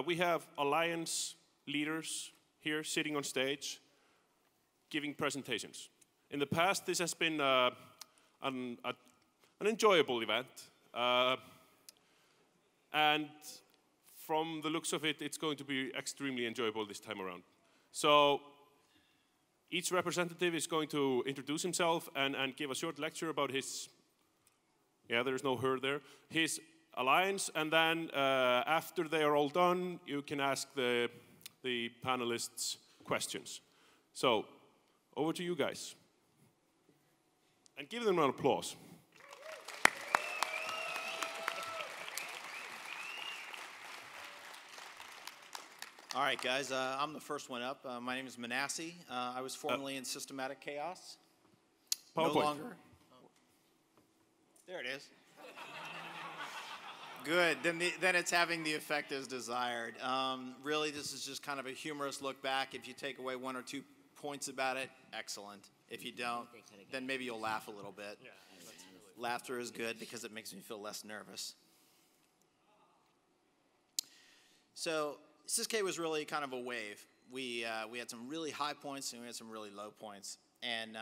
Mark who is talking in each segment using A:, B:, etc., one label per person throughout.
A: We have alliance leaders here sitting on stage giving presentations. In the past, this has been an enjoyable event. And from the looks of it, it's going to be extremely enjoyable this time around. So each representative is going to introduce himself and give a short lecture about his, there's no her there, his alliance, and then after they are all done, you can ask the panelists questions. So, over to you guys. And give them an applause.
B: All right, guys, I'm the first one up. My name is Manasseh. I was formerly in Systematic Chaos.
A: PowerPoint.
B: No longer. There it is. Good. Then it's having the effect as desired. Really, this is just kind of a humorous look back. If you take away 1 or 2 points about it, excellent. If you don't, then maybe you'll laugh a little bit. Yeah, laughter is good because it makes me feel less nervous. So SysK was really kind of a wave. We had some really high points and we had some really low points. And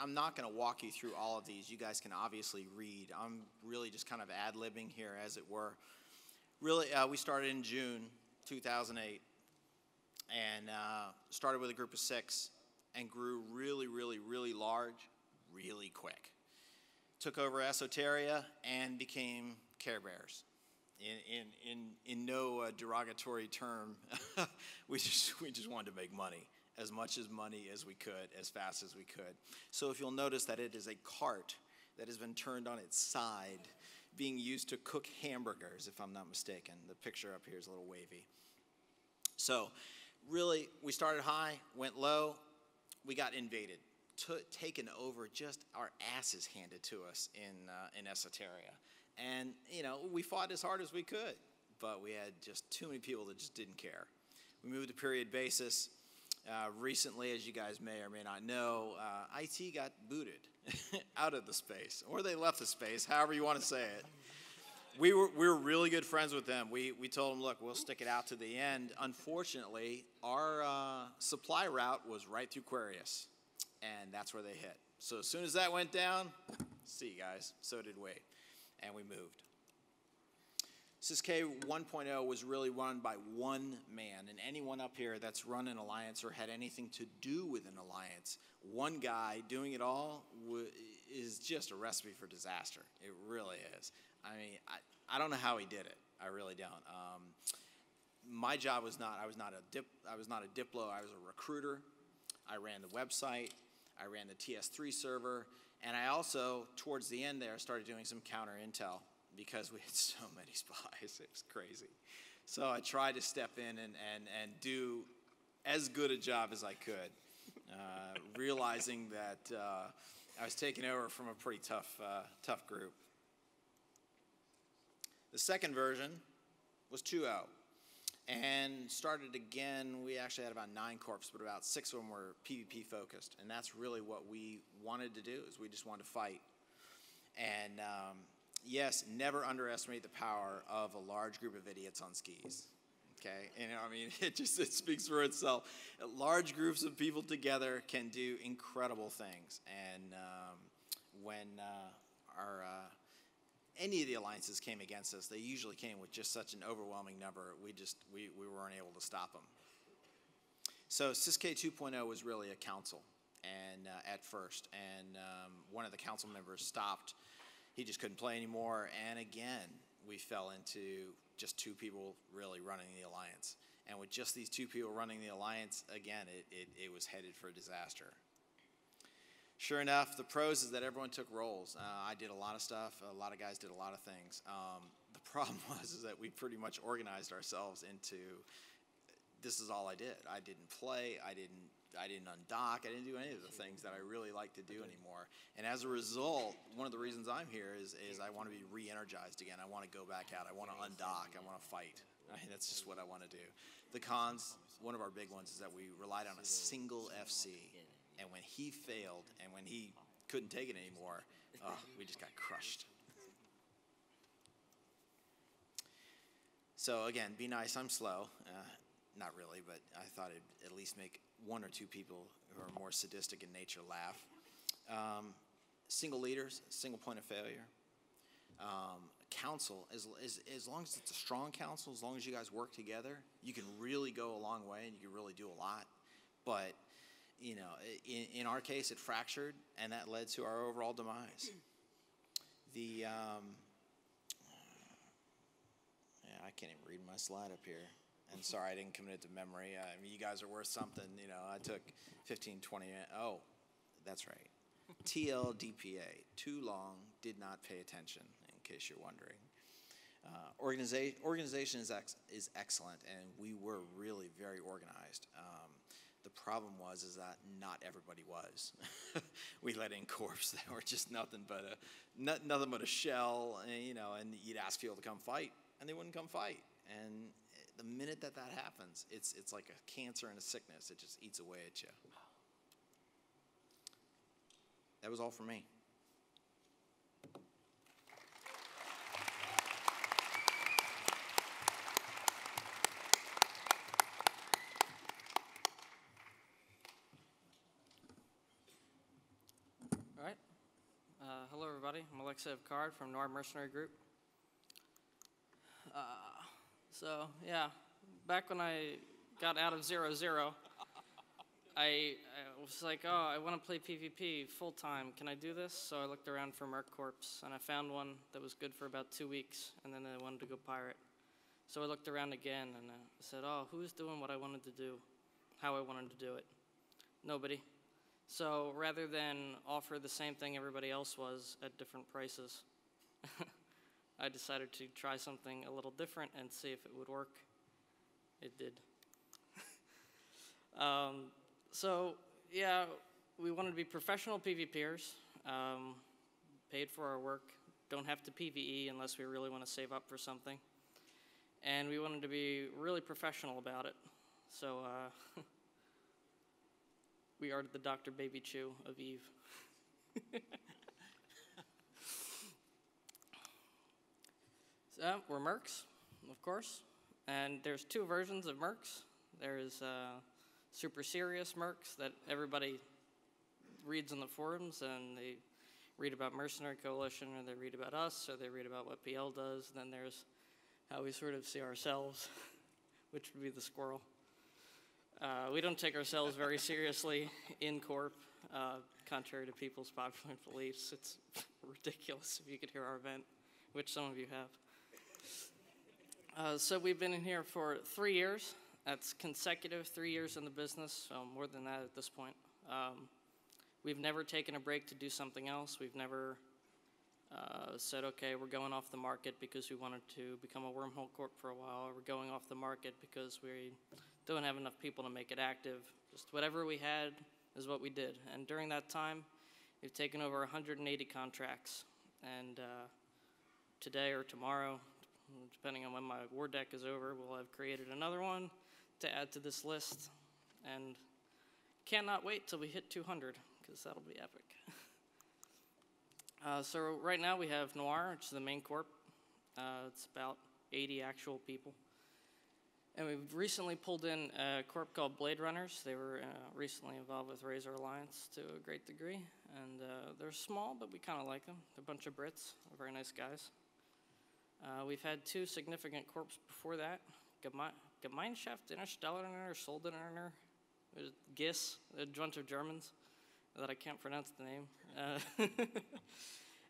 B: I'm not going to walk you through all of these. You guys can obviously read. I'm really just kind of ad-libbing here, as it were. Really, we started in June 2008 and started with a group of 6 and grew really, really, really large, really quick. Took over Esoteria and became Care Bears. In no derogatory term, we just wanted to make money. As much as money as we could, as fast as we could. So if you'll notice that it is a cart that has been turned on its side, being used to cook hamburgers, if I'm not mistaken. The picture up here is a little wavy. So really, we started high, went low, we got invaded, taken over, just our asses handed to us in Esoteria. And, we fought as hard as we could, but we had just too many people that just didn't care. We moved to period basis. Recently, as you guys may or may not know, IT got booted out of the space, or they left the space, however you want to say it. We were really good friends with them. We told them, look, we'll stick it out to the end. Unfortunately, our supply route was right through Aquarius, and that's where they hit. So as soon as that went down, see you guys, so did we, and we moved. SysK 1.0 was really run by one man, and anyone up here that's run an alliance or had anything to do with an alliance, one guy doing it all is just a recipe for disaster. It really is. I mean, I don't know how he did it. I really don't. My job was not. I was not a diplo. I was a recruiter. I ran the website. I ran the TS3 server, and I also, towards the end there, started doing some counter intel, because we had so many spies. It was crazy. So I tried to step in and do as good a job as I could, realizing that I was taking over from a pretty tough group. The second version was 2.0 and started again. We actually had about 9 corps, but about 6 of them were PvP focused, and that's really what we wanted to do, is we just wanted to fight. And yes, never underestimate the power of a large group of idiots on skis. Okay, and I mean, it speaks for itself. Large groups of people together can do incredible things. And when any of the alliances came against us, they usually came with just such an overwhelming number. We weren't able to stop them. So SysK 2.0 was really a council, and at first, and one of the council members stopped. He just couldn't play anymore, and again, we fell into just 2 people really running the alliance. And with just these 2 people running the alliance, again, it was headed for disaster. Sure enough, the pros is that everyone took roles. I did a lot of stuff. A lot of guys did a lot of things. The problem is that we pretty much organized ourselves into, this is all I did. I didn't play. I didn't undock. I didn't do any of the things that I really like to do anymore. And as a result, one of the reasons I'm here is I want to be re-energized again. I want to go back out. I want to undock. I want to fight. I mean, that's just what I want to do. The cons, one of our big ones is that we relied on a single FC. And when he failed and when he couldn't take it anymore, we just got crushed. So again, be nice. I'm slow. Not really, but I thought it'd at least make one or two people who are more sadistic in nature laugh. Single leaders, single point of failure. Council, as long as it's a strong council, as long as you guys work together, you can really go a long way and you can really do a lot. But, you know, in our case, it fractured, and that led to our overall demise. Yeah, I can't even read my slide up here. And sorry, I didn't commit it to memory. I mean, you guys are worth something. You know, I took 15, 20. Oh, that's right. TLDPA, too long, did not pay attention, in case you're wondering. Organization is excellent, and we were really very organized. The problem is that not everybody was. We let in corps that were just nothing but a shell, and, you know, and you'd ask people to come fight, and they wouldn't come fight. And the minute that happens, it's like a cancer and a sickness. It just eats away at you. That was all for me.
C: All right. Hello, everybody. I'm Alexei Card from Noir Mercenary Group. So, yeah, back when I got out of 0-0, I was like, oh, I want to play PvP full-time. Can I do this? So I looked around for Merc Corps, and I found one that was good for about 2 weeks, and then I wanted to go pirate. So I looked around again, and I said, oh, who's doing what I wanted to do, how I wanted to do it? Nobody. So rather than offer the same thing everybody else was at different prices, I decided to try something a little different and see if it would work. It did. So, yeah, we wanted to be professional PvPers, paid for our work, don't have to PvE unless we really want to save up for something. And we wanted to be really professional about it. So, we are the Dr. Baby Chew of EVE. So, we're mercs, of course, and there's two versions of mercs. There's super serious mercs that everybody reads in the forums, and they read about Mercenary Coalition, or they read about us, or they read about what PL does. Then there's how we sort of see ourselves, which would be the squirrel. We don't take ourselves very seriously in Corp, contrary to people's popular beliefs. It's ridiculous if you could hear our event, which some of you have. So we've been in here for 3 years. That's consecutive 3 years in the business, so more than that at this point. We've never taken a break to do something else. We've never said, okay, we're going off the market because we wanted to become a wormhole corp for a while, or we're going off the market because we don't have enough people to make it active. Just whatever we had is what we did. And during that time, we've taken over 180 contracts. And today or tomorrow, depending on when my war deck is over, we'll have created another one to add to this list. And cannot wait till we hit 200, because that'll be epic. So right now we have Noir, which is the main corp. It's about 80 actual people. And we've recently pulled in a corp called Blade Runners. They were recently involved with Razor Alliance to a great degree. And they're small, but we kind of like them. They're a bunch of Brits, they're very nice guys. We've had two significant corps before that. Gemeinschaft Interstellar Soldater, GIS, a bunch of Germans that I can't pronounce the name.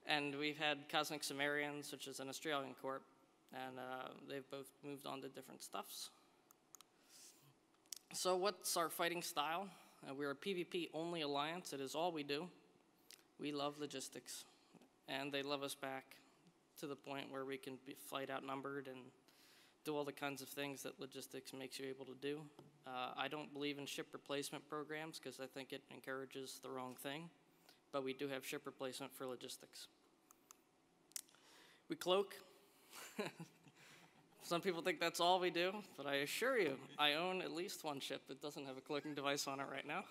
C: And we've had Cosmic Sumerians, which is an Australian corp, and they've both moved on to different stuffs. So what's our fighting style? We're a PvP-only alliance. It is all we do. We love logistics, and they love us back to the point where we can be flight outnumbered and do all the kinds of things that logistics makes you able to do. I don't believe in ship replacement programs because I think it encourages the wrong thing, but we do have ship replacement for logistics. We cloak. Some people think that's all we do, but I assure you, I own at least one ship that doesn't have a cloaking device on it right now.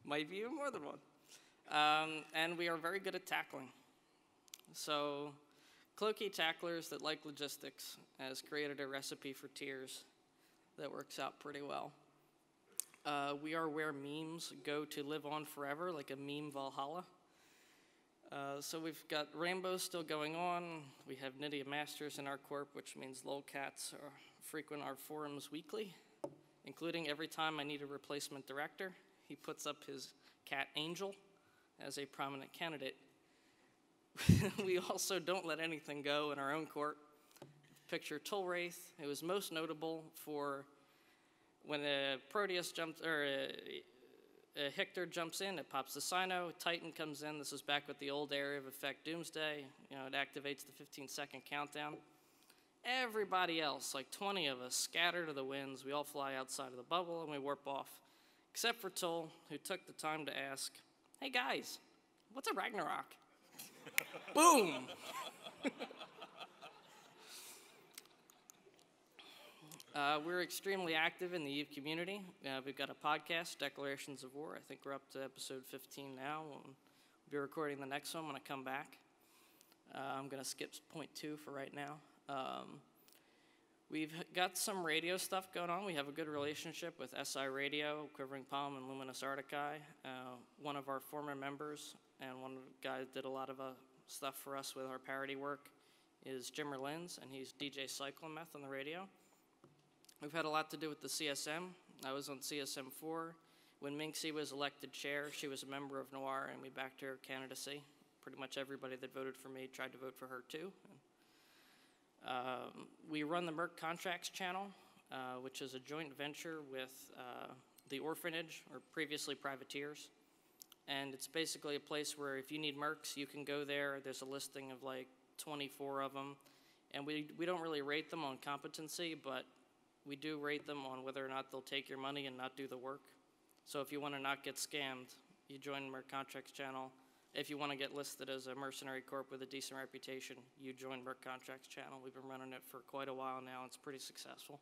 C: Might be even more than one. And we are very good at tackling. So Cloaky Tacklers that like logistics has created a recipe for tears that works out pretty well. We are where memes go to live on forever, like a meme Valhalla. So we've got Rainbow still going on. We have Nydia Masters in our corp, which means lolcats frequent our forums weekly, including every time I need a replacement director. He puts up his cat Angel as a prominent candidate. We also don't let anything go in our own court. Picture Tullwraith. It was most notable for when a Proteus jumps, or a Hector jumps in, it pops the Sino, Titan comes in. This is back with the old area of effect Doomsday. You know, it activates the 15-second countdown. Everybody else, like 20 of us, scatter to the winds. We all fly outside of the bubble and we warp off. Except for Tull, who took the time to ask, hey guys, what's a Ragnarok? Boom! We're extremely active in the EVE community. We've got a podcast, Declarations of War. I think we're up to episode 15 now. We'll be recording the next one when I come back. I'm going to skip point 2 for right now. We've got some radio stuff going on. We have a good relationship with SI Radio, Quivering Palm, and Luminous Arctic. One of our former members and one of the guys that did a lot of stuff for us with our parody work is Jimmer Linz, and he's DJ Cyclometh on the radio. We've had a lot to do with the CSM. I was on CSM 4. When Minxie was elected chair, she was a member of Noir, and we backed her candidacy. Pretty much everybody that voted for me tried to vote for her too. We run the Merc Contracts channel, which is a joint venture with the Orphanage, or previously Privateers. And it's basically a place where if you need mercs, you can go there. There's a listing of like 24 of them. And we don't really rate them on competency, but we do rate them on whether or not they'll take your money and not do the work. So if you want to not get scammed, you join Merc Contracts channel. If you want to get listed as a mercenary corp with a decent reputation, you join Merc Contracts channel. We've been running it for quite a while now. It's pretty successful.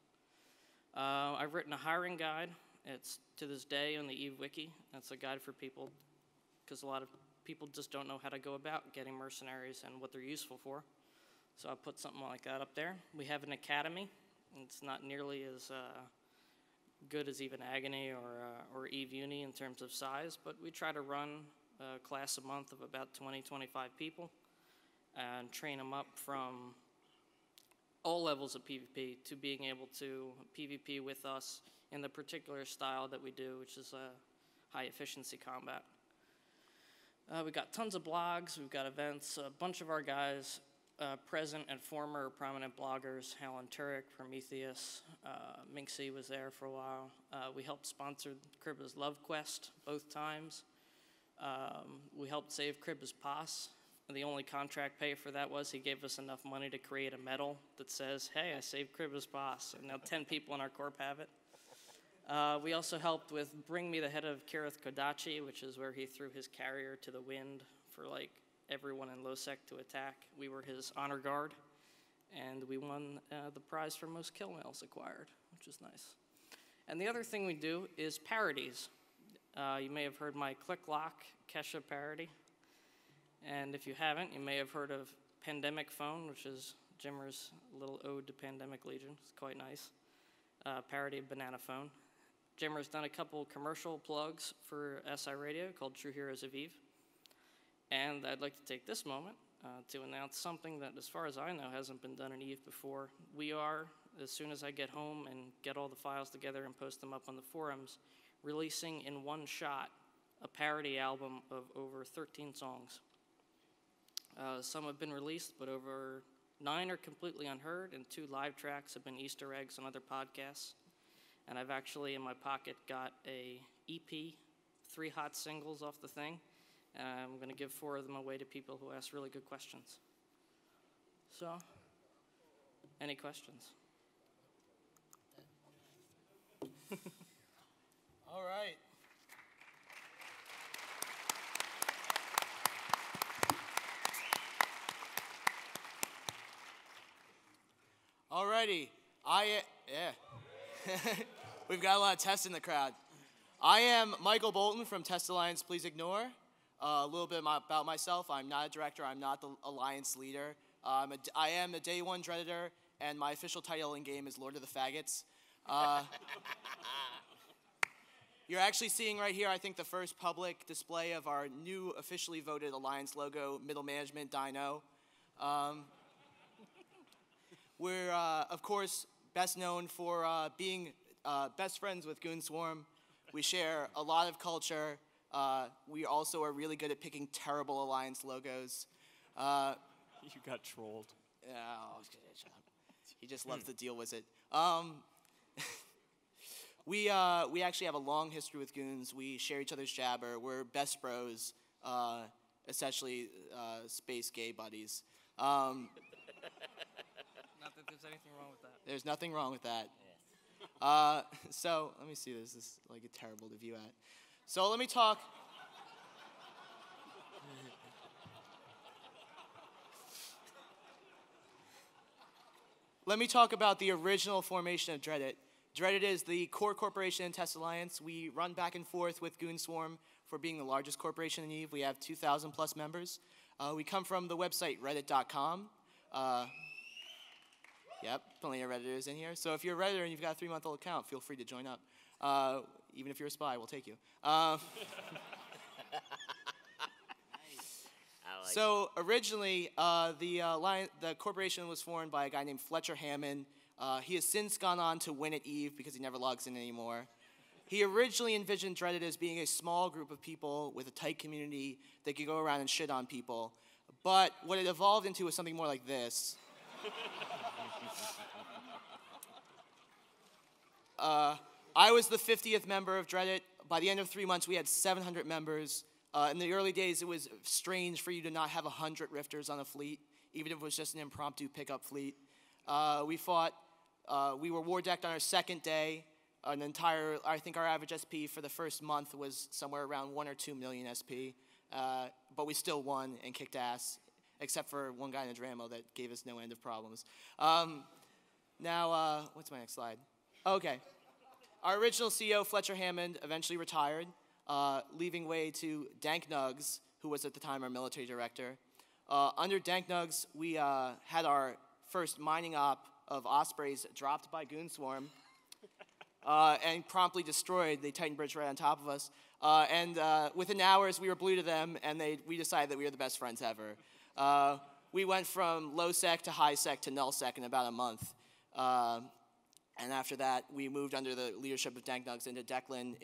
C: I've written a hiring guide. It's to this day on the EVE Wiki. That's a guide for people because a lot of people just don't know how to go about getting mercenaries and what they're useful for. So I put something like that up there. We have an academy. It's not nearly as good as even Agony or EVE Uni in terms of size, but we try to run a class a month of about 20, 25 people and train them up from all levels of PvP to being able to PvP with us in the particular style that we do, which is high efficiency combat. We've got tons of blogs, we've got events, a bunch of our guys, present and former prominent bloggers, Helen Turek, Prometheus, Minxie was there for a while. We helped sponsor Kribba's Love Quest both times. We helped save Kribba's Pass. The only contract pay for that was he gave us enough money to create a medal that says, hey, I saved Kribba's Pass. And now 10 people in our corp have it. We also helped with Bring Me the Head of Kirith Kodachi, which is where he threw his carrier to the wind for like everyone in Losec to attack. We were his honor guard, and we won the prize for most kill mails acquired, which is nice. And the other thing we do is parodies. You may have heard my Click Lock Kesha parody, and if you haven't, you may have heard of Pandemic Phone, which is Jimmer's little ode to Pandemic Legion. It's quite nice. Parody of Banana Phone. Jimmer's done a couple commercial plugs for SI Radio called True Heroes of EVE. And I'd like to take this moment to announce something that, as far as I know, hasn't been done in EVE before. We are, as soon as I get home and get all the files together and post them up on the forums, releasing in one shot a parody album of over 13 songs. Some have been released, but over 9 are completely unheard, and 2 live tracks have been Easter eggs on other podcasts. And I've actually, in my pocket, got a EP, 3 hot singles off the thing. I'm going to give 4 of them away to people who ask really good questions. So, any questions?
D: All right. All righty. We've got a lot of tests in the crowd. I am Michael Bolton from Test Alliance Please Ignore. A little bit about myself. I'm not a director. I'm not the alliance leader. I am a day one Dredditor, and my official title in game is Lord of the Faggots. You're actually seeing right here, I think, the first public display of our new officially voted Alliance logo, Middle Management Dino. We're, of course, best known for being best friends with Goon Swarm. We share a lot of culture. We also are really good at picking terrible Alliance logos.
E: You got trolled.
D: Oh, shut up. He just loves to deal with it. We actually have a long history with Goons. We share each other's jabber. We're best bros, essentially space gay buddies.
C: Not that there's anything wrong with that.
D: There's nothing wrong with that. So let me see. This is like a terrible to view at. So let me talk. Let me talk about the original formation of Dreadit. Dreadit is the core corporation in Test Alliance. We run back and forth with Goon Swarm for being the largest corporation in EVE. We have 2,000 plus members. We come from the website reddit.com. Yep, plenty of Redditors in here. So if you're a Redditor and you've got a 3-month-old account, feel free to join up. Even if you're a spy, we'll take you. So originally, the corporation was formed by a guy named Fletcher Hammond. He has since gone on to win at EVE because he never logs in anymore. He originally envisioned Reddit as being a small group of people with a tight community that could go around and shit on people. But what it evolved into was something more like this. I was the 50th member of Dreadit. By the end of 3 months, we had 700 members. In the early days, it was strange for you to not have 100 rifters on a fleet, even if it was just an impromptu pickup fleet. We fought. We were war decked on our second day. I think our average SP for the first month was somewhere around 1 or 2 million SP. But we still won and kicked ass, except for one guy in a Dramo that gave us no end of problems. Now, what's my next slide? Okay. Our original CEO, Fletcher Hammond, eventually retired, leaving way to Dank Nugs, who was at the time our military director. Under Dank Nugs, we had our first mining op of Ospreys dropped by Goon Swarm and promptly destroyed the Titan Bridge right on top of us. Within hours, we were blue to them, and we decided that we were the best friends ever. We went from low sec to high sec to null sec in about a month. And after that, we moved under the leadership of Dank Nugs into Declan,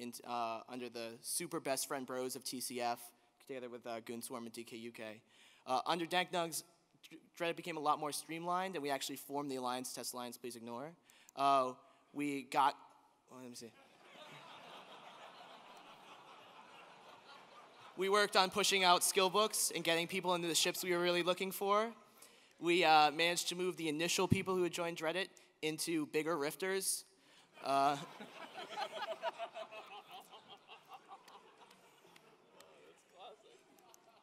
D: under the super best friend bros of TCF, together with Goon Swarm and DKUK. Under Dank Nugs, Dreadit became a lot more streamlined, and we actually formed the Alliance, Test Alliance, please ignore. We got, let me see. We worked on pushing out skill books and getting people into the ships we were really looking for. We managed to move the initial people who had joined Dreadit into bigger rifters.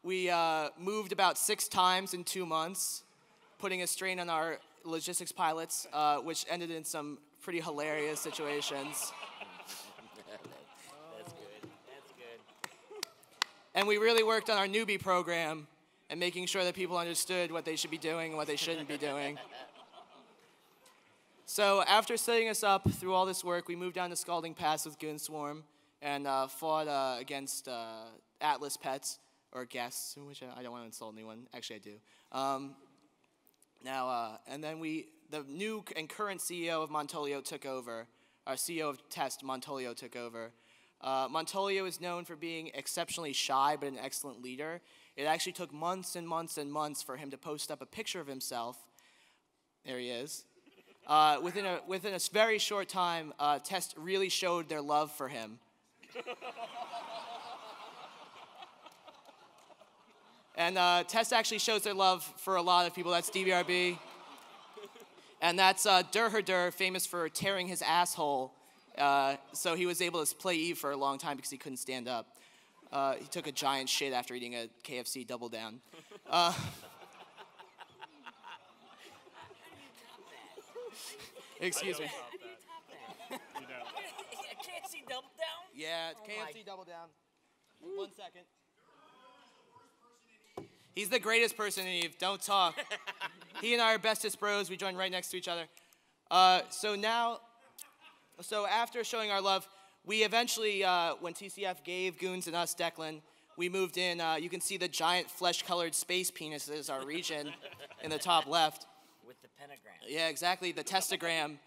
D: We moved about 6 times in 2 months, putting a strain on our logistics pilots, which ended in some pretty hilarious situations.
F: That's good. That's good.
D: And we really worked on our newbie program and making sure that people understood what they should be doing and what they shouldn't be doing. So after setting us up through all this work, we moved down to Scalding Pass with Goon Swarm and fought against Atlas pets, or guests, which I don't want to insult anyone. Actually, I do. And then the new and current CEO of Montolio took over. Our CEO of Test, Montolio, took over. Montolio is known for being exceptionally shy, but an excellent leader. It actually took months and months and months for him to post up a picture of himself. There he is. Within a very short time, Test really showed their love for him. And Test actually shows their love for a lot of people. That's DBRB. And that's Durherdur, famous for tearing his asshole. So he was able to play Eve for a long time because he couldn't stand up. He took a giant shit after eating a KFC Double Down. Excuse me.
F: How do you top that? KFC Double Down?
D: Yeah,
F: Oh
D: KFC
F: my.
D: Double Down. 1 second. He's the greatest person in Eve. Don't talk. He and I are bestest bros. We join right next to each other. So after showing our love, we eventually, when TCF gave Goons and us Declan, we moved in. You can see the giant flesh-colored space penises, our region, in the top left.
F: With the pentagram.
D: Yeah, exactly, the testagram.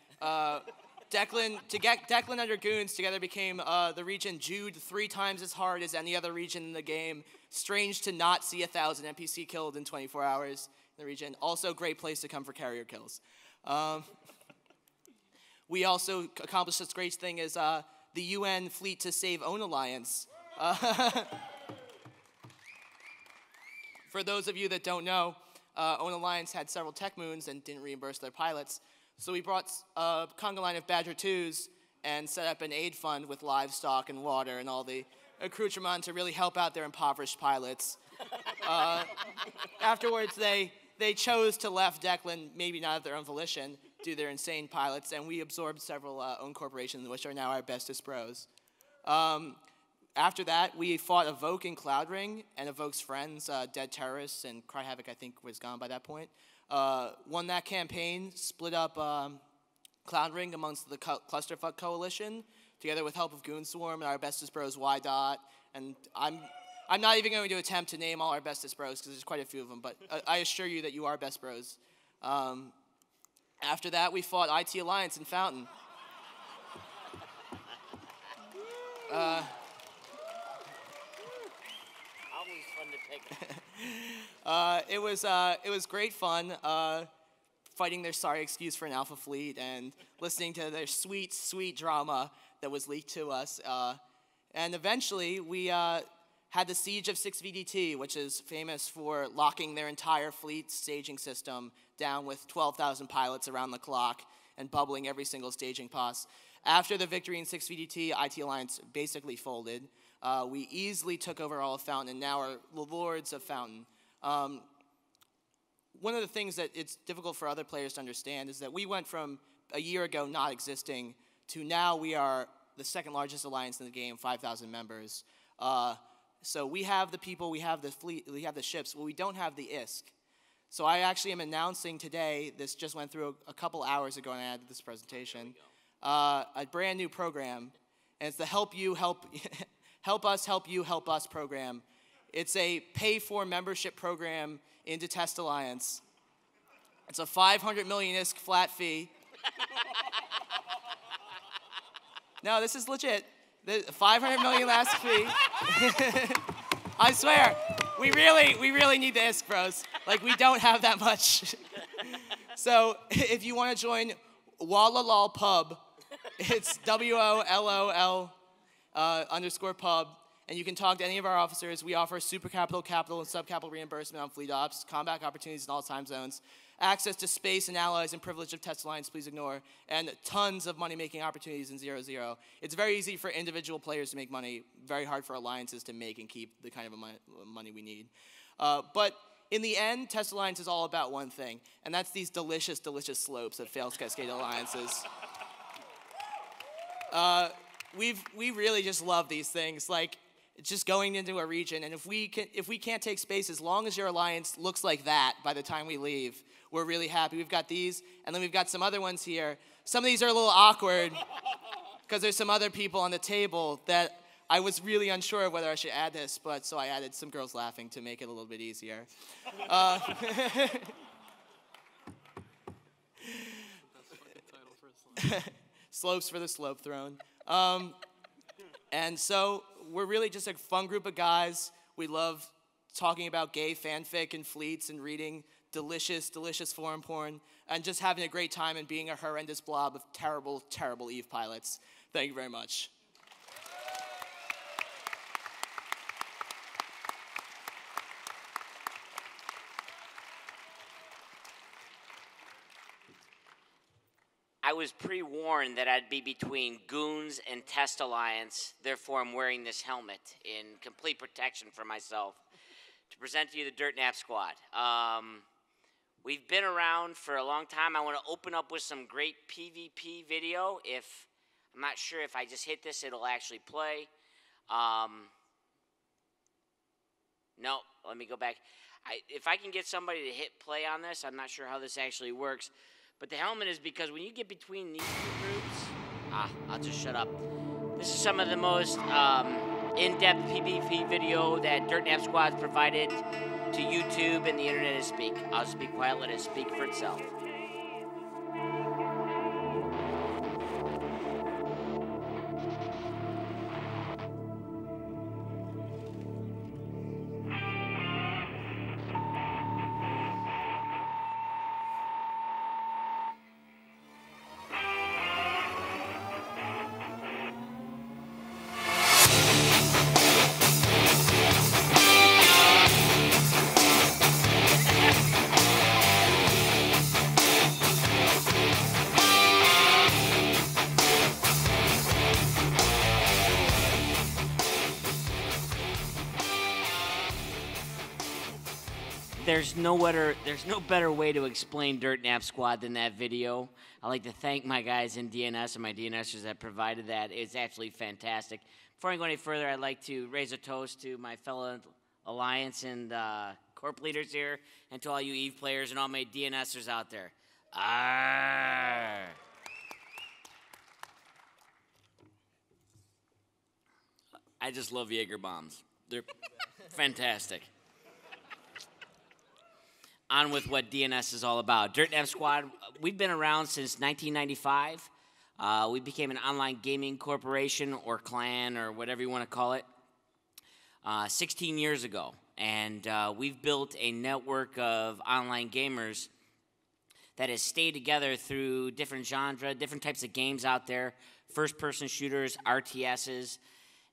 D: Declan under Goons together became the region Jude 3 times as hard as any other region in the game. Strange to not see 1,000 NPC killed in 24 hours in the region. Also, great place to come for carrier kills. We also accomplished this great thing as the UN Fleet to Save Own Alliance. For those of you that don't know, Own Alliance had several tech moons and didn't reimburse their pilots. So we brought a conga line of Badger 2s and set up an aid fund with livestock and water and all the accoutrement to really help out their impoverished pilots. Afterwards, they chose to left Declan, maybe not of their own volition, due to their insane pilots, and we absorbed several own corporations, which are now our bestest bros. After that, we fought Evoke in Cloud Ring, and Evoke's friends, Dead Terrorists, and Cry Havoc, I think, was gone by that point. Won that campaign, split up Cloud Ring amongst the Clusterfuck Coalition, together with help of Goonswarm and our bestest bros, Y. And I'm not even going to attempt to name all our bestest bros, because there's quite a few of them, but I assure you that you are best bros. After that, we fought IT Alliance in Fountain.
F: Always fun to pick.
D: It was great fun fighting their sorry excuse for an alpha fleet and listening to their sweet, sweet drama that was leaked to us. And eventually, we had the Siege of 6VDT, which is famous for locking their entire fleet staging system down with 12,000 pilots around the clock and bubbling every single staging pass. After the victory in 6VDT, IT Alliance basically folded. We easily took over all of Fountain and now are the lords of Fountain. One of the things that it's difficult for other players to understand is that we went from a year ago not existing to now we are the second largest alliance in the game, 5,000 members. So we have the people, we have the fleet, we have the ships, but we don't have the ISK. So I actually am announcing today, this just went through a couple hours ago and I added this presentation, a brand new program, and it's the Help Us Help You Help Us program. It's a pay-for membership program into Test Alliance. It's a 500 million ISK flat fee. No, this is legit. The 500 million last fee. I swear, we really need the ISK, bros. Like, we don't have that much. So, if you want to join Wallalol Pub, it's WOLOL _ pub, and you can talk to any of our officers. We offer super capital, and sub-capital reimbursement on fleet ops, combat opportunities in all time zones, access to space and allies and privilege of Test Alliance, please ignore, and tons of money-making opportunities in 0-0. It's very easy for individual players to make money, very hard for alliances to make and keep the kind of money we need. But in the end, Test Alliance is all about one thing, and that's these delicious, delicious slopes of failed cascade alliances. We really just love these things. Like, just going into a region, and if we can't take space, as long as your alliance looks like that by the time we leave, we're really happy. We've got these, and then we've got some other ones here. Some of these are a little awkward because there's some other people on the table that I was really unsure of whether I should add this, but so I added some girls laughing to make it a little bit easier. Slopes for the Slope Throne. And so we're really just a fun group of guys. We love talking about gay fanfic and fleets and reading delicious, delicious foreign porn and just having a great time and being a horrendous blob of terrible, terrible Eve pilots. Thank you very much.
F: I was pre-warned that I'd be between Goons and Test Alliance, therefore I'm wearing this helmet in complete protection for myself to present to you the Dirt Nap Squad. We've been around for a long time. I want to open up with some great PvP video. I'm not sure if I just hit this, it'll actually play. No, let me go back. If I can get somebody to hit play on this, I'm not sure how this actually works. But the helmet is because when you get between these two groups, I'll just shut up. This is some of the most in-depth PvP video that Dirt Nap Squad's provided to YouTube and the internet to speak. I'll just be quiet, let it speak for itself. There's no better way to explain Dirt Nap Squad than that video. I'd like to thank my guys in DNS and my DNSers that provided that. It's actually fantastic. Before I go any further, I'd like to raise a toast to my fellow Alliance and Corp leaders here, and to all you EVE players and all my DNSers out there. Arr. I just love Jaeger bombs. They're fantastic. On with what DNS is all about. Dirt Nap Squad, we've been around since 1995. We became an online gaming corporation or clan or whatever you want to call it 16 years ago. And we've built a network of online gamers that has stayed together through different genre, different types of games out there, first-person shooters, RTSs.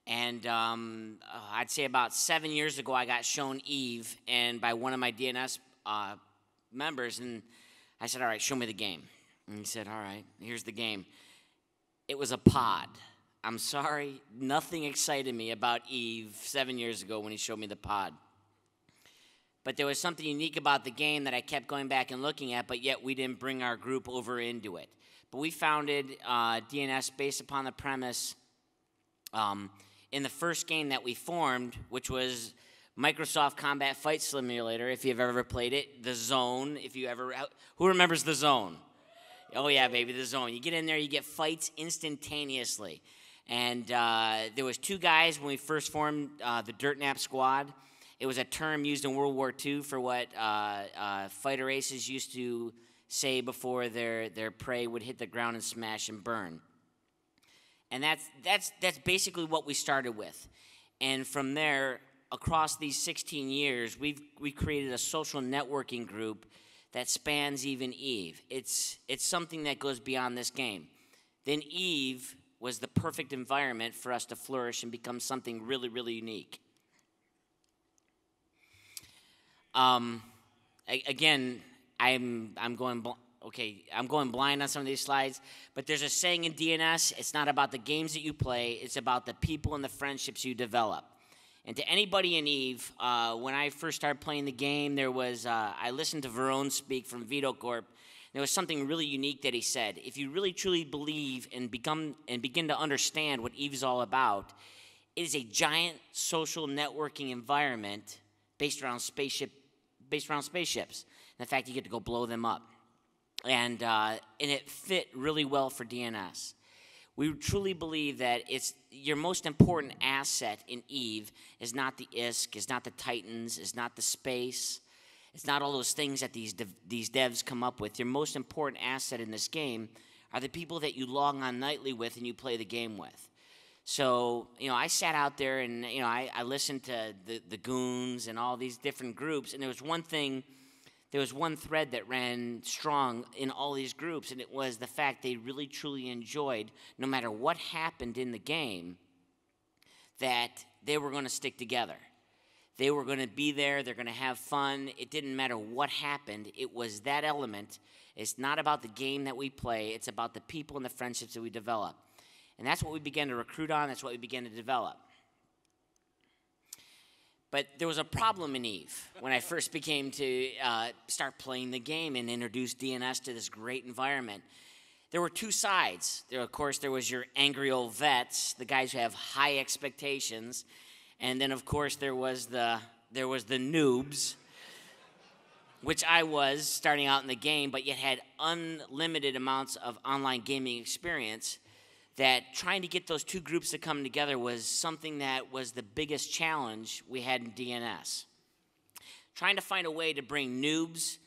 F: And I'd say about 7 years ago, I got shown EVE and by one of my DNS members, and I said, all right, show me the game. And he said, all right, here's the game. It was a pod. I'm sorry, nothing excited me about EVE 7 years ago when he showed me the pod. But there was something unique about the game that I kept going back and looking at, but yet we didn't bring our group over into it. But we founded DNS based upon the premise in the first game that we formed, which was Microsoft Combat Fight Simulator, if you've ever played it. The Zone, if you ever... Who remembers The Zone? Oh, yeah, baby, The Zone. You get in there, you get fights instantaneously. And there was two guys when we first formed the Dirt Nap Squad. It was a term used in World War II for what fighter aces used to say before their prey would hit the ground and smash and burn. And that's basically what we started with. And from there, across these 16 years, we created a social networking group that spans even EVE. It's something that goes beyond this game. Then EVE was the perfect environment for us to flourish and become something really, really unique. Again, I'm going blind on some of these slides, but there's a saying in DNS, it's not about the games that you play, it's about the people and the friendships you develop. And to anybody in EVE, when I first started playing the game, there was, I listened to Verone speak from Vito Corp. There was something really unique that he said. If you really truly believe and begin to understand what EVE is all about, it is a giant social networking environment based around spaceships. And the fact you get to go blow them up. And it fit really well for DNS. We truly believe that it's your most important asset in EVE is not the ISK, is not the Titans, is not the space. It's not all those things that these devs come up with. Your most important asset in this game are the people that you log on nightly with and you play the game with. So, I sat out there and, I listened to the Goons and all these different groups, and there was one thread that ran strong in all these groups, and it was the fact they really truly enjoyed, no matter what happened in the game, that they were going to stick together. They were going to be there. They're going to have fun. It didn't matter what happened. It was that element. It's not about the game that we play. It's about the people and the friendships that we develop. And that's what we began to recruit on. That's what we began to develop. But there was a problem in EVE when I first began to start playing the game and introduce DNS to this great environment. There were two sides. Of course, there was your angry old vets, the guys who have high expectations, and then of course there was the noobs, which I was starting out in the game, but yet had unlimited amounts of online gaming experience, that trying to get those two groups to come together was something that was the biggest challenge we had in DNS. Trying to find a way to bring noobs,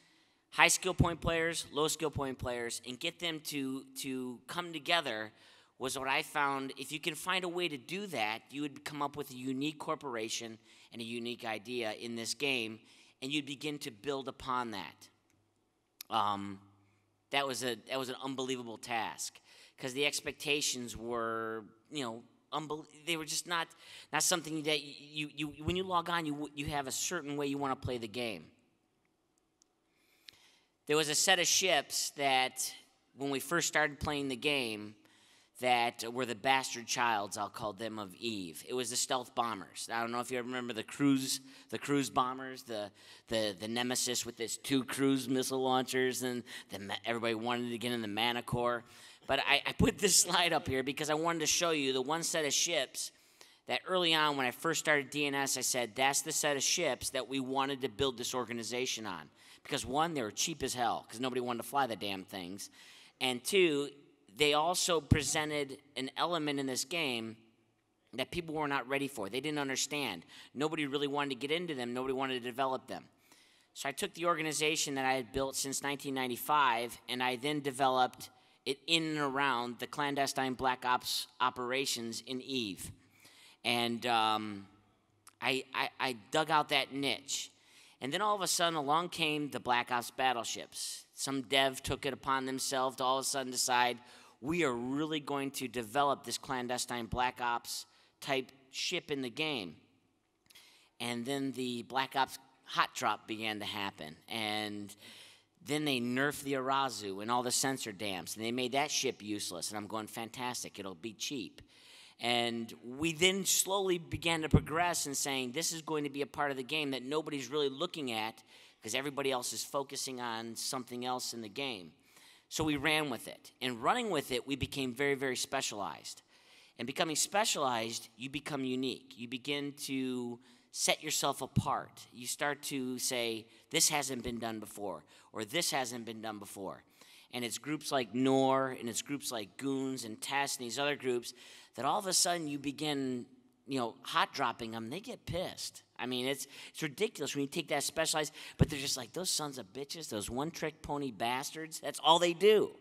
F: high skill point players, low skill point players, and get them to come together was what I found. If you can find a way to do that, you would come up with a unique corporation and a unique idea in this game, and you'd begin to build upon that. That was an unbelievable task, because the expectations were, they were just not something that you when you log on, you have a certain way you want to play the game. There was a set of ships that, when we first started playing the game, that were the bastard childs, I'll call them, of Eve. It was the stealth bombers. I don't know if you remember the cruise bombers, the Nemesis with its 2 cruise missile launchers, and everybody wanted to get in the Manicore. But I put this slide up here because I wanted to show you the one set of ships that early on, when I first started DNS, I said that's the set of ships that we wanted to build this organization on. Because one, they were cheap as hell, because nobody wanted to fly the damn things. And two, they also presented an element in this game that people were not ready for. They didn't understand. Nobody really wanted to get into them. Nobody wanted to develop them. So I took the organization that I had built since 1995, and I then developed it in and around the clandestine Black Ops operations in Eve. And I dug out that niche. And then all of a sudden along came the Black Ops battleships. Some dev took it upon themselves to all of a sudden decide, we are really going to develop this clandestine Black Ops type ship in the game. And then the Black Ops hot drop began to happen. And then they nerfed the Arazu and all the sensor dams. And they made that ship useless. And I'm going, fantastic, it'll be cheap. And we then slowly began to progress and saying, this is going to be a part of the game that nobody's really looking at, because everybody else is focusing on something else in the game. So we ran with it. And running with it, we became very, very specialized. And becoming specialized, you become unique. You begin to set yourself apart. You start to say, this hasn't been done before, or this hasn't been done before. And it's groups like NOR, and it's groups like Goons and Test and these other groups that all of a sudden you begin, hot dropping them. They get pissed. I mean, it's ridiculous when you take that specialized, but they're just like, those sons of bitches, those one-trick pony bastards, that's all they do.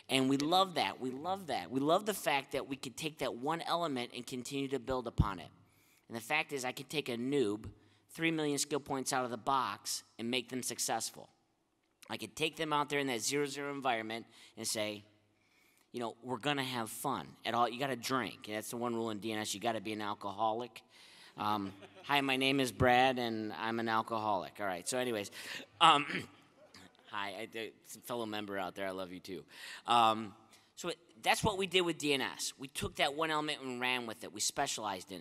F: And we love that. We love that. We love the fact that we could take that one element and continue to build upon it. And the fact is, I could take a noob, 3 million skill points out of the box, and make them successful. I could take them out there in that 0-0 environment and say, we're going to have fun. You got to drink. That's the one rule in DNS. You got to be an alcoholic. Hi, my name is Brad, and I'm an alcoholic. All right, so anyways. Hi, fellow member out there, I love you too. So that's what we did with DNS. We took that one element and ran with it. We specialized in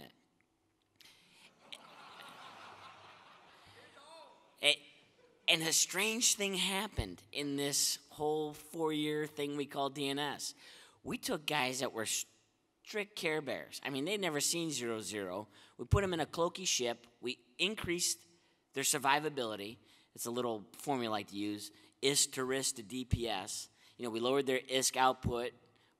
F: it. And a strange thing happened in this whole 4-year thing we call DNS. We took guys that were strict Care Bears. I mean, they'd never seen 0-0. We put them in a cloaky ship. We increased their survivability. It's a little formula I like to use. ISK to risk to DPS. We lowered their ISK output.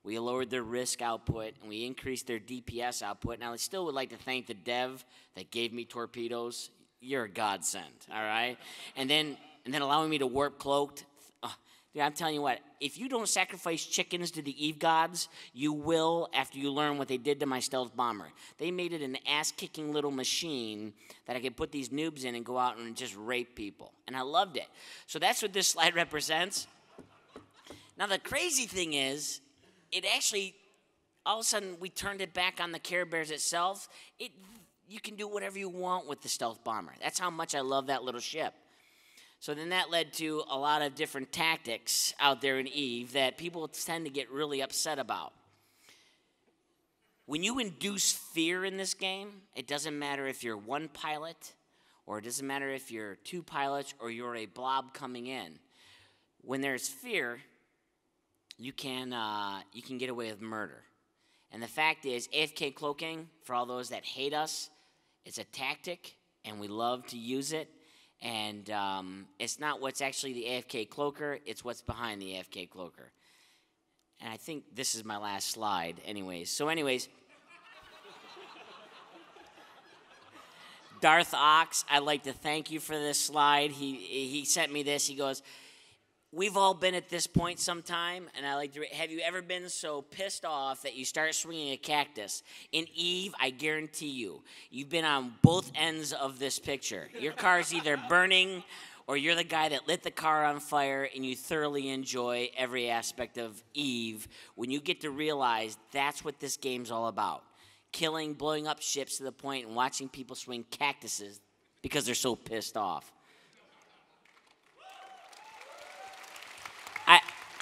F: We lowered their risk output, and we increased their DPS output. Now, I still would like to thank the dev that gave me torpedoes. You're a godsend, all right? And then allowing me to warp cloaked. Dude, I'm telling you what, if you don't sacrifice chickens to the Eve gods, you will after you learn what they did to my stealth bomber. They made it an ass-kicking little machine that I could put these noobs in and go out and just rape people. And I loved it. So that's what this slide represents. Now, the crazy thing is, it actually, all of a sudden, we turned it back on the Care Bears itself. You can do whatever you want with the stealth bomber. That's how much I love that little ship. So then that led to a lot of different tactics out there in Eve that people tend to get really upset about. When you induce fear in this game, it doesn't matter if you're one pilot, or it doesn't matter if you're 2 pilots, or you're a blob coming in. When there's fear, you can get away with murder. And the fact is, AFK cloaking, for all those that hate us, it's a tactic, and we love to use it. And it's not what's actually the AFK cloaker, it's what's behind the AFK cloaker. And I think this is my last slide anyways. So anyways, Darth Ox, I'd like to thank you for this slide. He sent me this. He goes, we've all been at this point sometime, and I like to, have you ever been so pissed off that you start swinging a cactus? In Eve, I guarantee you, you've been on both ends of this picture. Your car's either burning or you're the guy that lit the car on fire and you thoroughly enjoy every aspect of Eve when you get to realize that's what this game's all about. Killing, blowing up ships to the point and watching people swing cactuses because they're so pissed off.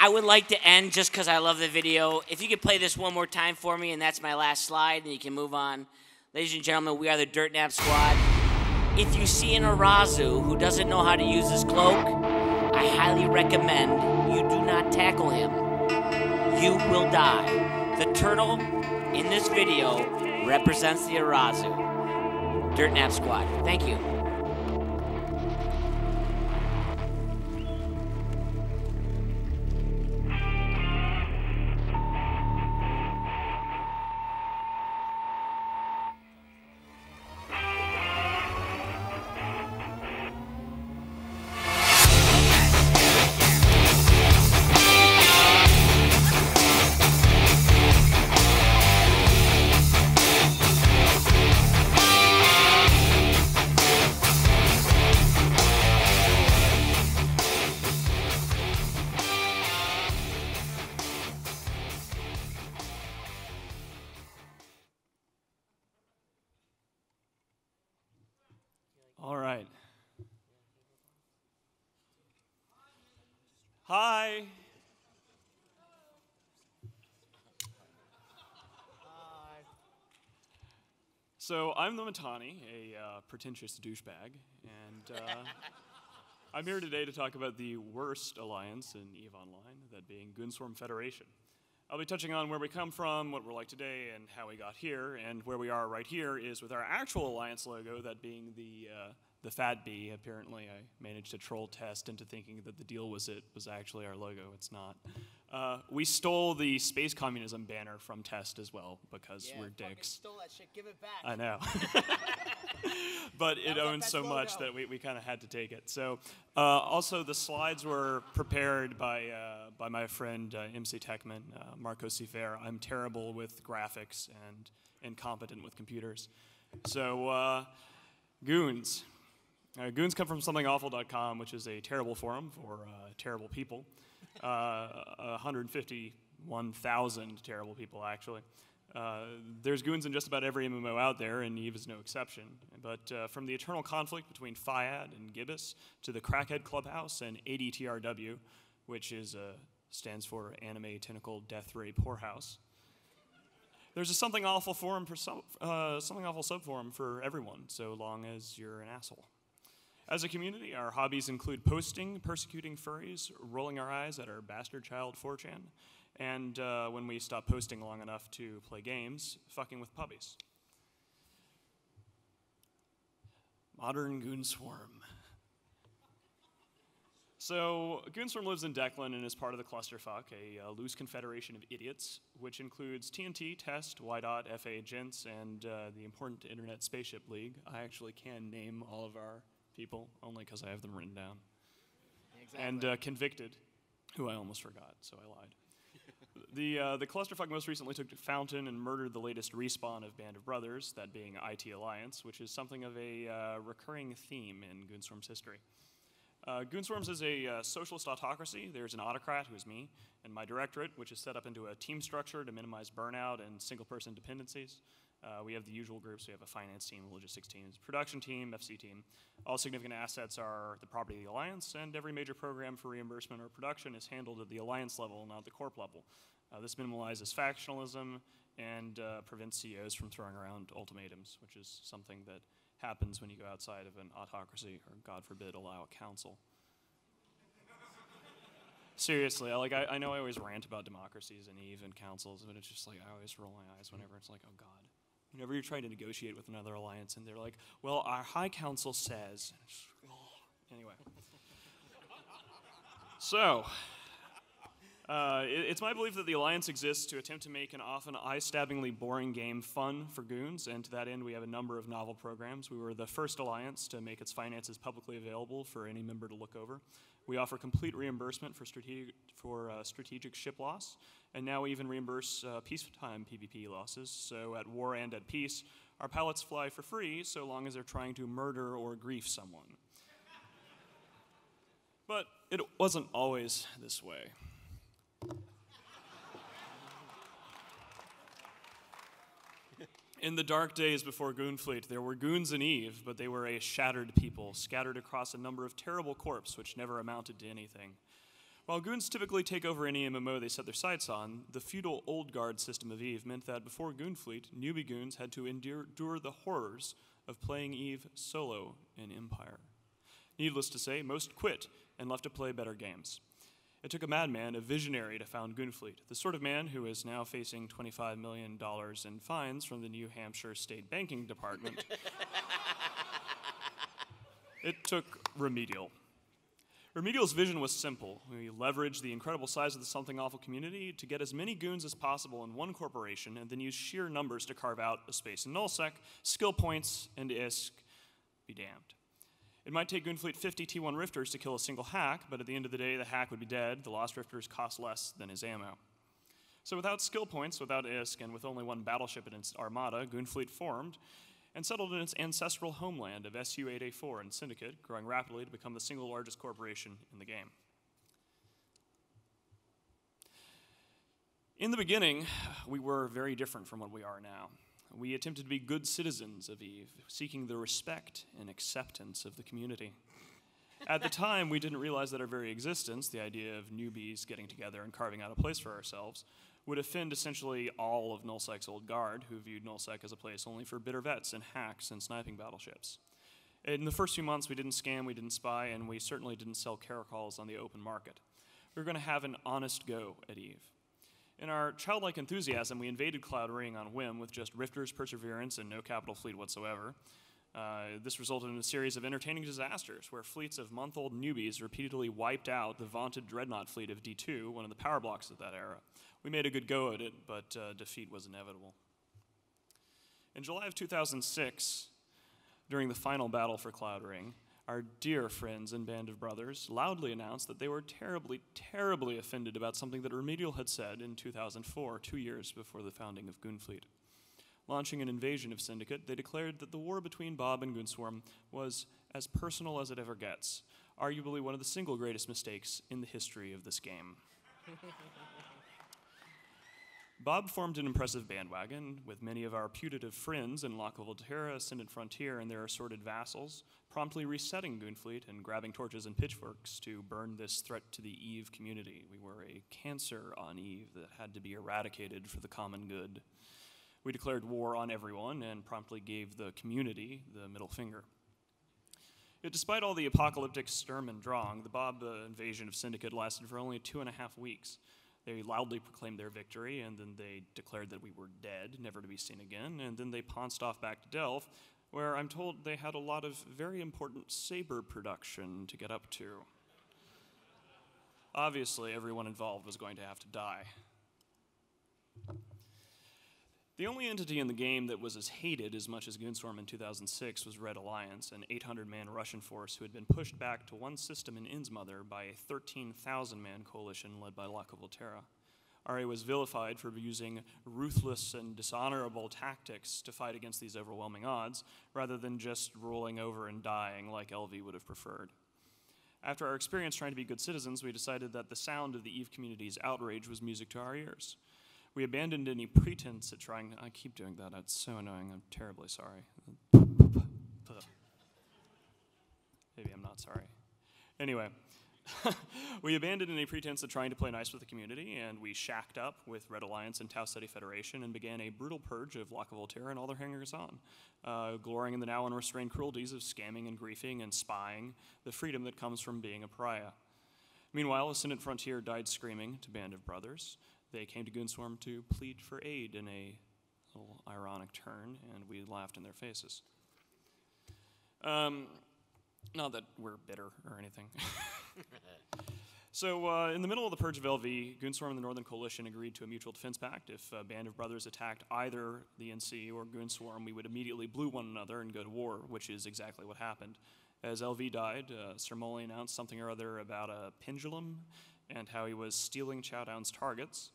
F: I would like to end just because I love the video. If you could play this one more time for me, and that's my last slide, and you can move on. Ladies and gentlemen, we are the Dirt Nap Squad. If you see an Arazu who doesn't know how to use his cloak, I highly recommend you do not tackle him. You will die. The turtle in this video represents the Arazu. Dirt Nap Squad. Thank you.
E: All right. Hi. So I'm the Matani, a pretentious douchebag, and I'm here today to talk about the worst alliance in EVE Online, that being Goonswarm Federation. I'll be touching on where we come from, what we're like today, and how we got here, and where we are right here is with our actual alliance logo, that being the fat bee. Apparently, I managed to troll Test into thinking that the deal was actually our logo. It's not. We stole the space communism banner from Test as well because we're dicks.
D: Stole that shit. Give it back.
E: I know. But it owns so much that we kind of had to take it. So also the slides were prepared by my friend MC Techman, Marco Cifer. I'm terrible with graphics and incompetent with computers. So Goons. Goons come from somethingawful.com, which is a terrible forum for terrible people. 151,000 terrible people, actually. There's goons in just about every MMO out there, and EVE is no exception. But from the eternal conflict between Fiad and Gibbous to the Crackhead Clubhouse and ADTRW, which stands for Anime Tentacle Death Ray Poorhouse, there's a Something Awful forum for Something Awful subforum for everyone, so long as you're an asshole. As a community, our hobbies include posting, persecuting furries, rolling our eyes at our bastard child 4chan, and when we stop posting long enough to play games, fucking with puppies. Modern Goonswarm. So, Goonswarm lives in Declan and is part of the Clusterfuck, a loose confederation of idiots, which includes TNT, Test, YDOT, FA, Gents, and the important Internet Spaceship League. I actually can name all of our people, only because I have them written down. Exactly. And Convicted, who I almost forgot, so I lied. The Clusterfuck most recently took to Fountain and murdered the latest respawn of Band of Brothers, that being IT Alliance, which is something of a recurring theme in Goonswarm's history. Goonswarms is a socialist autocracy. There's an autocrat, who is me, and my directorate, which is set up into a team structure to minimize burnout and single-person dependencies. We have the usual groups. We have a finance team, a logistics team, production team, FC team. All significant assets are the property of the Alliance, and every major program for reimbursement or production is handled at the Alliance level, not the Corp level. This minimalizes factionalism and prevents CEOs from throwing around ultimatums, which is something that happens when you go outside of an autocracy, or God forbid, allow a council. Seriously, I know I always rant about democracies and EVE and councils, but it's just like I always roll my eyes whenever it's like, oh God. Whenever you're trying to negotiate with another alliance and they're like, well, our High Council says, Anyway. So, it's my belief that the Alliance exists to attempt to make an often eye-stabbingly boring game fun for goons, and to that end we have a number of novel programs. We were the first Alliance to make its finances publicly available for any member to look over. We offer complete reimbursement for strategic ship loss, and now we even reimburse peacetime PvP losses. So at war and at peace, our pilots fly for free so long as they're trying to murder or grief someone. But it wasn't always this way. In the dark days before Goonfleet, there were goons in Eve, but they were a shattered people, scattered across a number of terrible corps which never amounted to anything. While goons typically take over any MMO they set their sights on, the feudal Old Guard system of Eve meant that before Goonfleet, newbie goons had to endure the horrors of playing Eve solo in Empire. Needless to say, most quit and left to play better games. It took a madman, a visionary, to found Goonfleet, the sort of man who is now facing $25 million in fines from the New Hampshire State Banking Department. It took Remedial. Remedial's vision was simple. We leveraged the incredible size of the Something Awful community to get as many goons as possible in one corporation, and then use sheer numbers to carve out a space in nullsec, skill points, and ISK be damned. It might take Goonfleet 50 T1 Rifters to kill a single hack, but at the end of the day, the hack would be dead. The lost Rifters cost less than his ammo. So without skill points, without ISK, and with only one battleship in its armada, Goonfleet formed and settled in its ancestral homeland of SU-8A4 and Syndicate, growing rapidly to become the single largest corporation in the game. In the beginning, we were very different from what we are now. We attempted to be good citizens of Eve, seeking the respect and acceptance of the community. At the time, we didn't realize that our very existence, the idea of newbies getting together and carving out a place for ourselves, would offend essentially all of Nullsec's Old Guard, who viewed Nullsec as a place only for bitter vets and hacks and sniping battleships. In the first few months, we didn't scam, we didn't spy, and we certainly didn't sell caracols on the open market. We were going to have an honest go at Eve. In our childlike enthusiasm, we invaded Cloud Ring on whim with just Rifters, Perseverance, and no capital fleet whatsoever. This resulted in a series of entertaining disasters where fleets of month-old newbies repeatedly wiped out the vaunted Dreadnought fleet of D2, one of the power blocks of that era. We made a good go at it, but defeat was inevitable. In July of 2006, during the final battle for Cloud Ring, our dear friends and band of brothers loudly announced that they were terribly, terribly offended about something that Remedial had said in 2004, 2 years before the founding of Goonfleet. Launching an invasion of Syndicate, they declared that the war between Bob and Goonswarm was as personal as it ever gets, arguably one of the single greatest mistakes in the history of this game. Bob formed an impressive bandwagon, with many of our putative friends in Lock of Volterra, Ascendant Frontier, and their assorted vassals, promptly resetting Goonfleet and grabbing torches and pitchforks to burn this threat to the Eve community. We were a cancer on Eve that had to be eradicated for the common good. We declared war on everyone and promptly gave the community the middle finger. Yet despite all the apocalyptic Sturm and Drang, the Bob invasion of Syndicate lasted for only 2.5 weeks. They loudly proclaimed their victory, and then they declared that we were dead, never to be seen again, and then they pounced off back to Delph, where I'm told they had a lot of very important saber production to get up to. Obviously, everyone involved was going to have to die. The only entity in the game that was as hated as much as Goonswarm in 2006 was Red Alliance, an 800-man Russian force who had been pushed back to one system in Innsmother by a 13,000-man coalition led by Lock of Volterra. RA was vilified for using ruthless and dishonorable tactics to fight against these overwhelming odds, rather than just rolling over and dying like LV would have preferred. After our experience trying to be good citizens, we decided that the sound of the Eve community's outrage was music to our ears. We abandoned any pretense at trying. I keep doing that. It's so annoying. I'm terribly sorry. Maybe I'm not sorry. Anyway, we abandoned any pretense at trying to play nice with the community, and we shacked up with Red Alliance and Tau Ceti Federation and began a brutal purge of Lock of Volterra and all their hangers-on, glorying in the now unrestrained cruelties of scamming and griefing and spying, the freedom that comes from being a pariah. Meanwhile, Ascendant Frontier died screaming to Band of Brothers. They came to Goonswarm to plead for aid in a little ironic turn, and we laughed in their faces. Not that we're bitter or anything. So, in the middle of the Purge of LV, Goonswarm and the Northern Coalition agreed to a mutual defense pact. If a band of brothers attacked either the NC or Goonswarm, we would immediately blue one another and go to war, which is exactly what happened. As LV died, Sir Molly announced something or other about a pendulum and how he was stealing Chowdown's targets.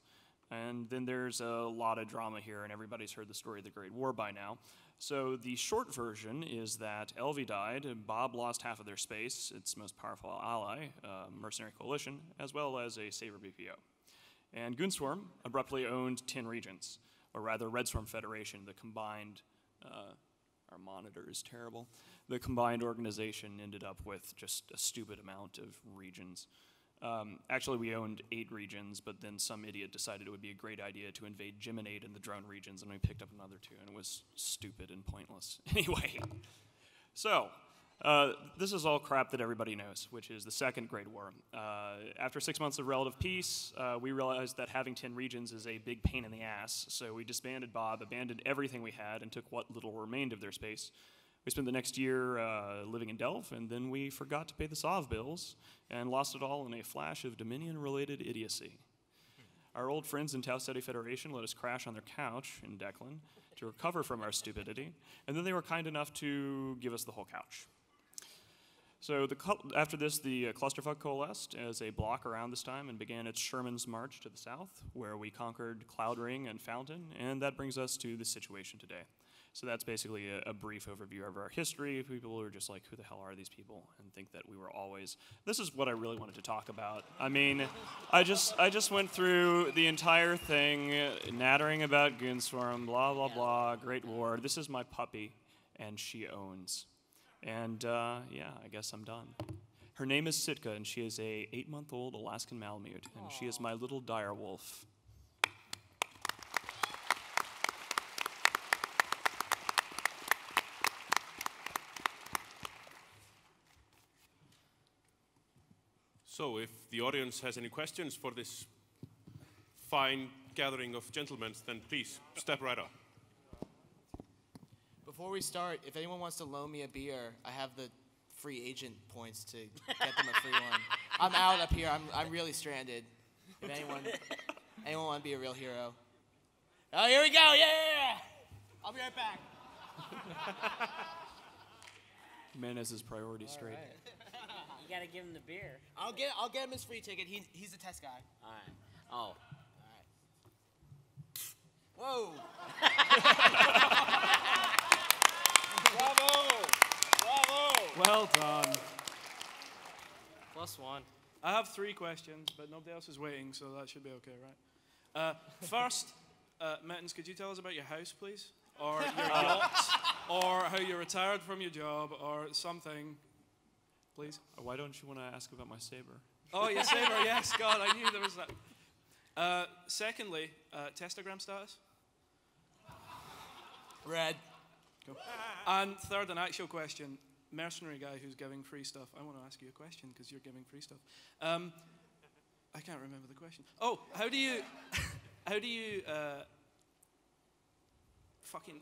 E: And then there's a lot of drama here, and everybody's heard the story of the Great War by now. So the short version is that LV died, and Bob lost half of their space, its most powerful ally, Mercenary Coalition, as well as a Saber BPO. And Goonswarm abruptly owned 10 regions, or rather Red Swarm Federation, the combined, our monitor is terrible, the combined organization ended up with just a stupid amount of regions. Actually, we owned 8 regions, but then some idiot decided it would be a great idea to invade Geminate in the drone regions, and we picked up another 2, and it was stupid and pointless. Anyway, so this is all crap that everybody knows, which is the Second Great War. After 6 months of relative peace, we realized that having 10 regions is a big pain in the ass, so we disbanded Bob, abandoned everything we had, and took what little remained of their space. We spent the next year living in Delph, and then we forgot to pay the SOV bills and lost it all in a flash of Dominion-related idiocy. Our old friends in Tau Ceti Federation let us crash on their couch in Declan to recover from our stupidity, and then they were kind enough to give us the whole couch. So after this, the clusterfuck coalesced as a block around this time and began its Sherman's March to the south, where we conquered Cloud Ring and Fountain, and that brings us to the situation today. So that's basically a brief overview of our history. People are just like, who the hell are these people? And think that we were always, this is what I really wanted to talk about. I mean, I just went through the entire thing, nattering about Goonswarm, blah, blah, blah, Great War. This is my puppy, and she owns. And yeah, I guess I'm done. Her name is Sitka, and she is a 8-month-old Alaskan Malamute, and she is my little direwolf.
A: So if the audience has any questions for this fine gathering of gentlemen, then please step right up.
D: Before we start, if anyone wants to loan me a beer, I have the free agent points to get them a free one. I'm out up here. I'm really stranded. If anyone want to be a real hero. Oh, here we go. Yeah! I'll be right back.
E: Man has his priorities straight.
F: You gotta give him the beer.
D: I'll get him his free ticket. He's a test guy.
F: All right. Oh.
D: Whoa.
F: Bravo!
G: Well done.
C: +1.
G: I have 3 questions, but nobody else is waiting, so that should be okay, right? First, Mittens, could you tell us about your house, please? Or your yachts? Or how you retired from your job, or something, please?
E: Why don't you want to ask about my saber?
G: Oh, your saber, yes, God, I knew there was that. Secondly, testogram status?
D: Red.
G: Cool. And third, an actual question. Mercenary guy who's giving free stuff. I want to ask you a question because you're giving free stuff. I can't remember the question. Oh, how do you fucking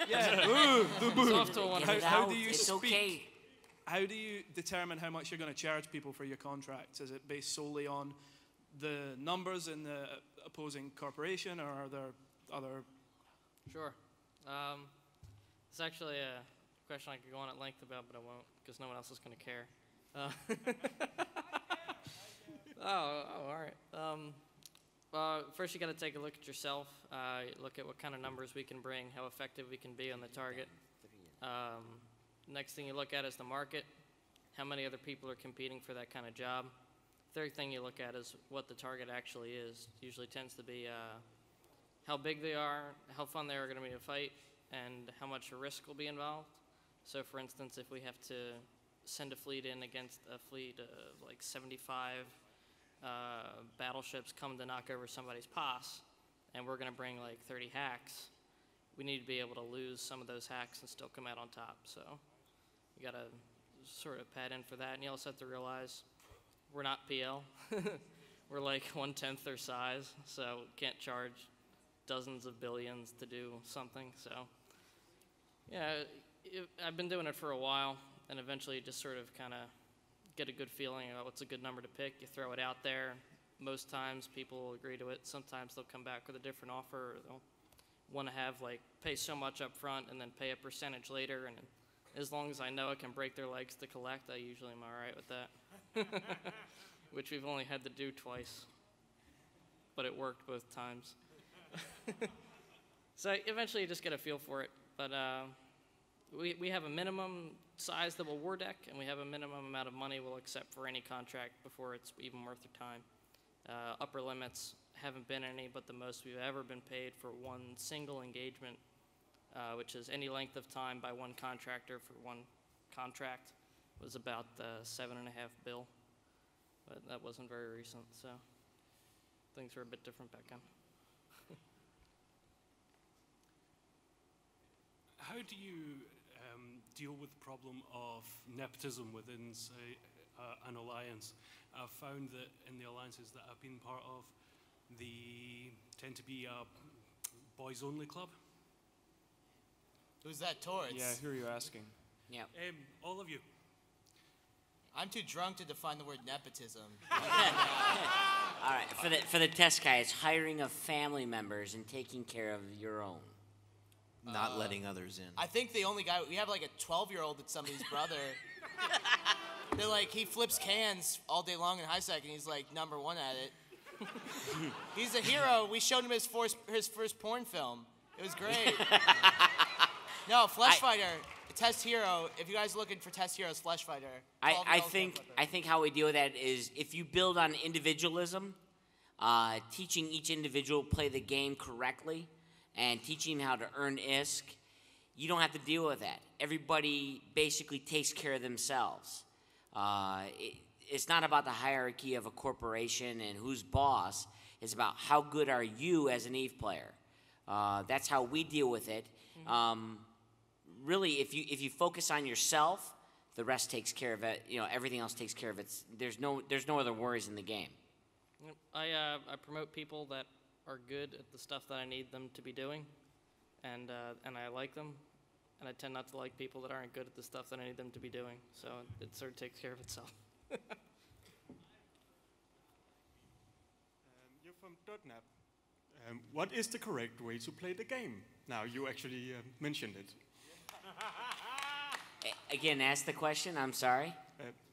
G: yeah.
C: It's off to a one.
G: How do you
F: It's
G: speak?
F: okay.
G: How do you determine how much you're going to charge people for your contracts? Is it based solely on the numbers in the opposing corporation, or are there other?
C: Sure. It's actually a question I could go on at length about, but I won't, because no one else is going to care. All right. First, you got to take a look at yourself. Look at what kind of numbers we can bring, how effective we can be on the target. Next thing you look at is the market. How many other people are competing for that kind of job? Third thing you look at is what the target actually is. Usually tends to be how big they are, how fun they are going to be to fight, and how much risk will be involved. So for instance, if we have to send a fleet in against a fleet of like 75 battleships come to knock over somebody's pass, and we're going to bring like 30 hacks, we need to be able to lose some of those hacks and still come out on top. So you got to sort of pad in for that, and you also have to realize we're not PL. We're like 1/10 their size, so can't charge dozens of billions to do something. So yeah, I've been doing it for a while. and eventually you just sort of kind of get a good feeling about what's a good number to pick. You throw it out there. Most times people will agree to it. Sometimes they'll come back with a different offer, or they'll want to have like pay so much up front and then pay a percentage later. And as long as I know it can break their legs to collect, I usually am all right with that. Which we've only had to do twice, but it worked both times. So eventually you just get a feel for it. But we have a minimum size that will war deck, and we have a minimum amount of money we'll accept for any contract before it's even worth their time. Upper limits haven't been any, but the most we've ever been paid for one single engagement, which is any length of time by one contractor for one contract, was about $7.5 million. But that wasn't very recent, so things were a bit different back then.
H: How do you deal with the problem of nepotism within, say, an alliance? I've found that in the alliances that I've been part of, they tend to be a boys-only club.
D: Who's that towards?
E: Yeah, who are you asking?
F: Yeah.
H: All of you.
D: I'm too drunk to define the word nepotism.
F: All right, for the test guy, it's hiring of family members and taking care of your own.
B: Not letting others in.
D: I think the only guy, we have like a 12-year-old that's somebody's brother. They're like, he flips cans all day long in high sec, and he's like #1 at it. He's a hero. We showed him his first porn film. It was great. No, Flesh Fighter, Test Hero. If you guys are looking for Test Heroes, Flesh Fighter.
F: I think how we deal with that is if you build on individualism, teaching each individual to play the game correctly, and teaching how to earn ISK, you don't have to deal with that. Everybody basically takes care of themselves. It's not about the hierarchy of a corporation and who's boss. It's about how good are you as an EVE player. That's how we deal with it. Really, if you focus on yourself, the rest takes care of it. You know, everything else takes care of it. There's no other worries in the game.
C: I promote people that are good at the stuff that I need them to be doing, and I like them. And I tend not to like people that aren't good at the stuff that I need them to be doing. So it sort of takes care of itself.
I: You're from .NAP. What is the correct way to play the game? Now, you actually mentioned it.
F: Again, ask the question. I'm sorry.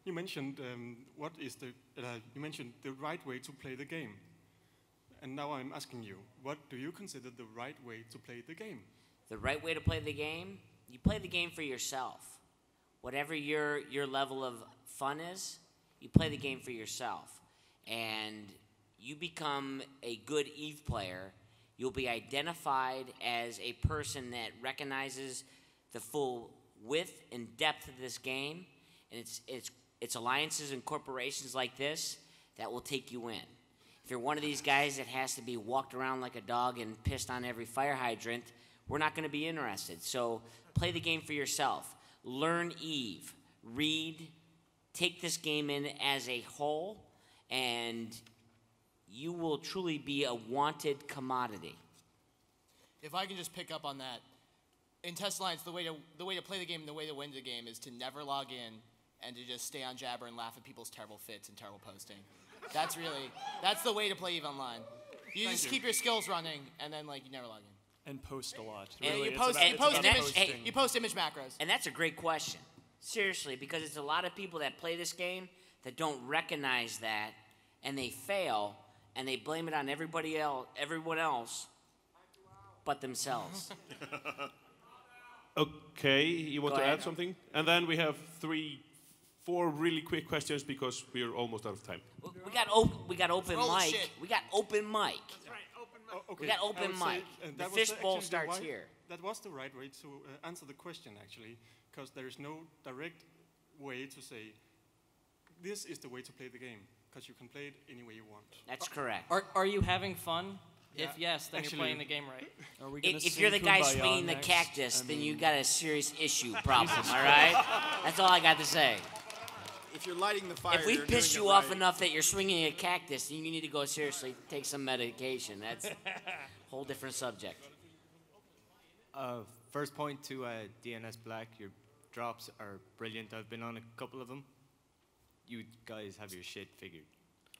I: You mentioned you mentioned the right way to play the game. And now I'm asking you, what do you consider the right way to play the game?
F: The right way to play the game? You play the game for yourself. Whatever your level of fun is, you play the game for yourself. And you become a good EVE player. You'll be identified as a person that recognizes the full width and depth of this game. And it's alliances and corporations like this that will take you in. If you're one of these guys that has to be walked around like a dog and pissed on every fire hydrant, we're not going to be interested. So play the game for yourself. Learn EVE. Read. Take this game in as a whole, and you will truly be a wanted commodity.
D: If I can just pick up on that, in Test Alliance, the way to play the game and the way to win the game is to never log in and to just stay on Jabber and laugh at people's terrible fits and terrible posting. That's the way to play EVE Online. You just keep your skills running, and then you never log in.
E: And post a lot.
F: And
E: Really,
F: you
D: post image macros.
F: And that's a great question. Seriously, because it's a lot of people that play this game that don't recognize that, and they fail, and they blame it on everyone else, but themselves.
A: Okay, you want
F: Go
A: to
F: ahead.
A: add something? And then we have 4 really quick questions because we're almost out of time.
F: We got open
D: Roll
F: mic.
D: shit.
F: We got open mic.
I: Okay.
F: We got open
I: I would say,
F: mic. The
I: that was
F: fishbowl
I: actually the
F: starts
I: right-
F: here.
I: That was the right way to answer the question, actually, because there is no direct way to say, this is the way to play the game, because you can play it any way you want.
F: That's correct.
C: Are you having fun? If yes, then
I: actually-
C: you're playing the game right.
E: Are we gonna
F: If you're the
E: sing
F: guy
E: Kumbaya
F: swinging the
E: next?
F: cactus,
E: I
F: then you
E: mean,
F: got a serious issue problem, all right? That's all I got to say.
B: If you're lighting the fire,
F: If we
B: you're
F: piss
B: doing
F: you
B: it
F: off
B: right.
F: enough that you're swinging a cactus, then you need to go seriously take some medication. That's a whole different subject.
J: First point to DNS Black, you're drops are brilliant. I've been on a couple of them. You guys have your shit figured.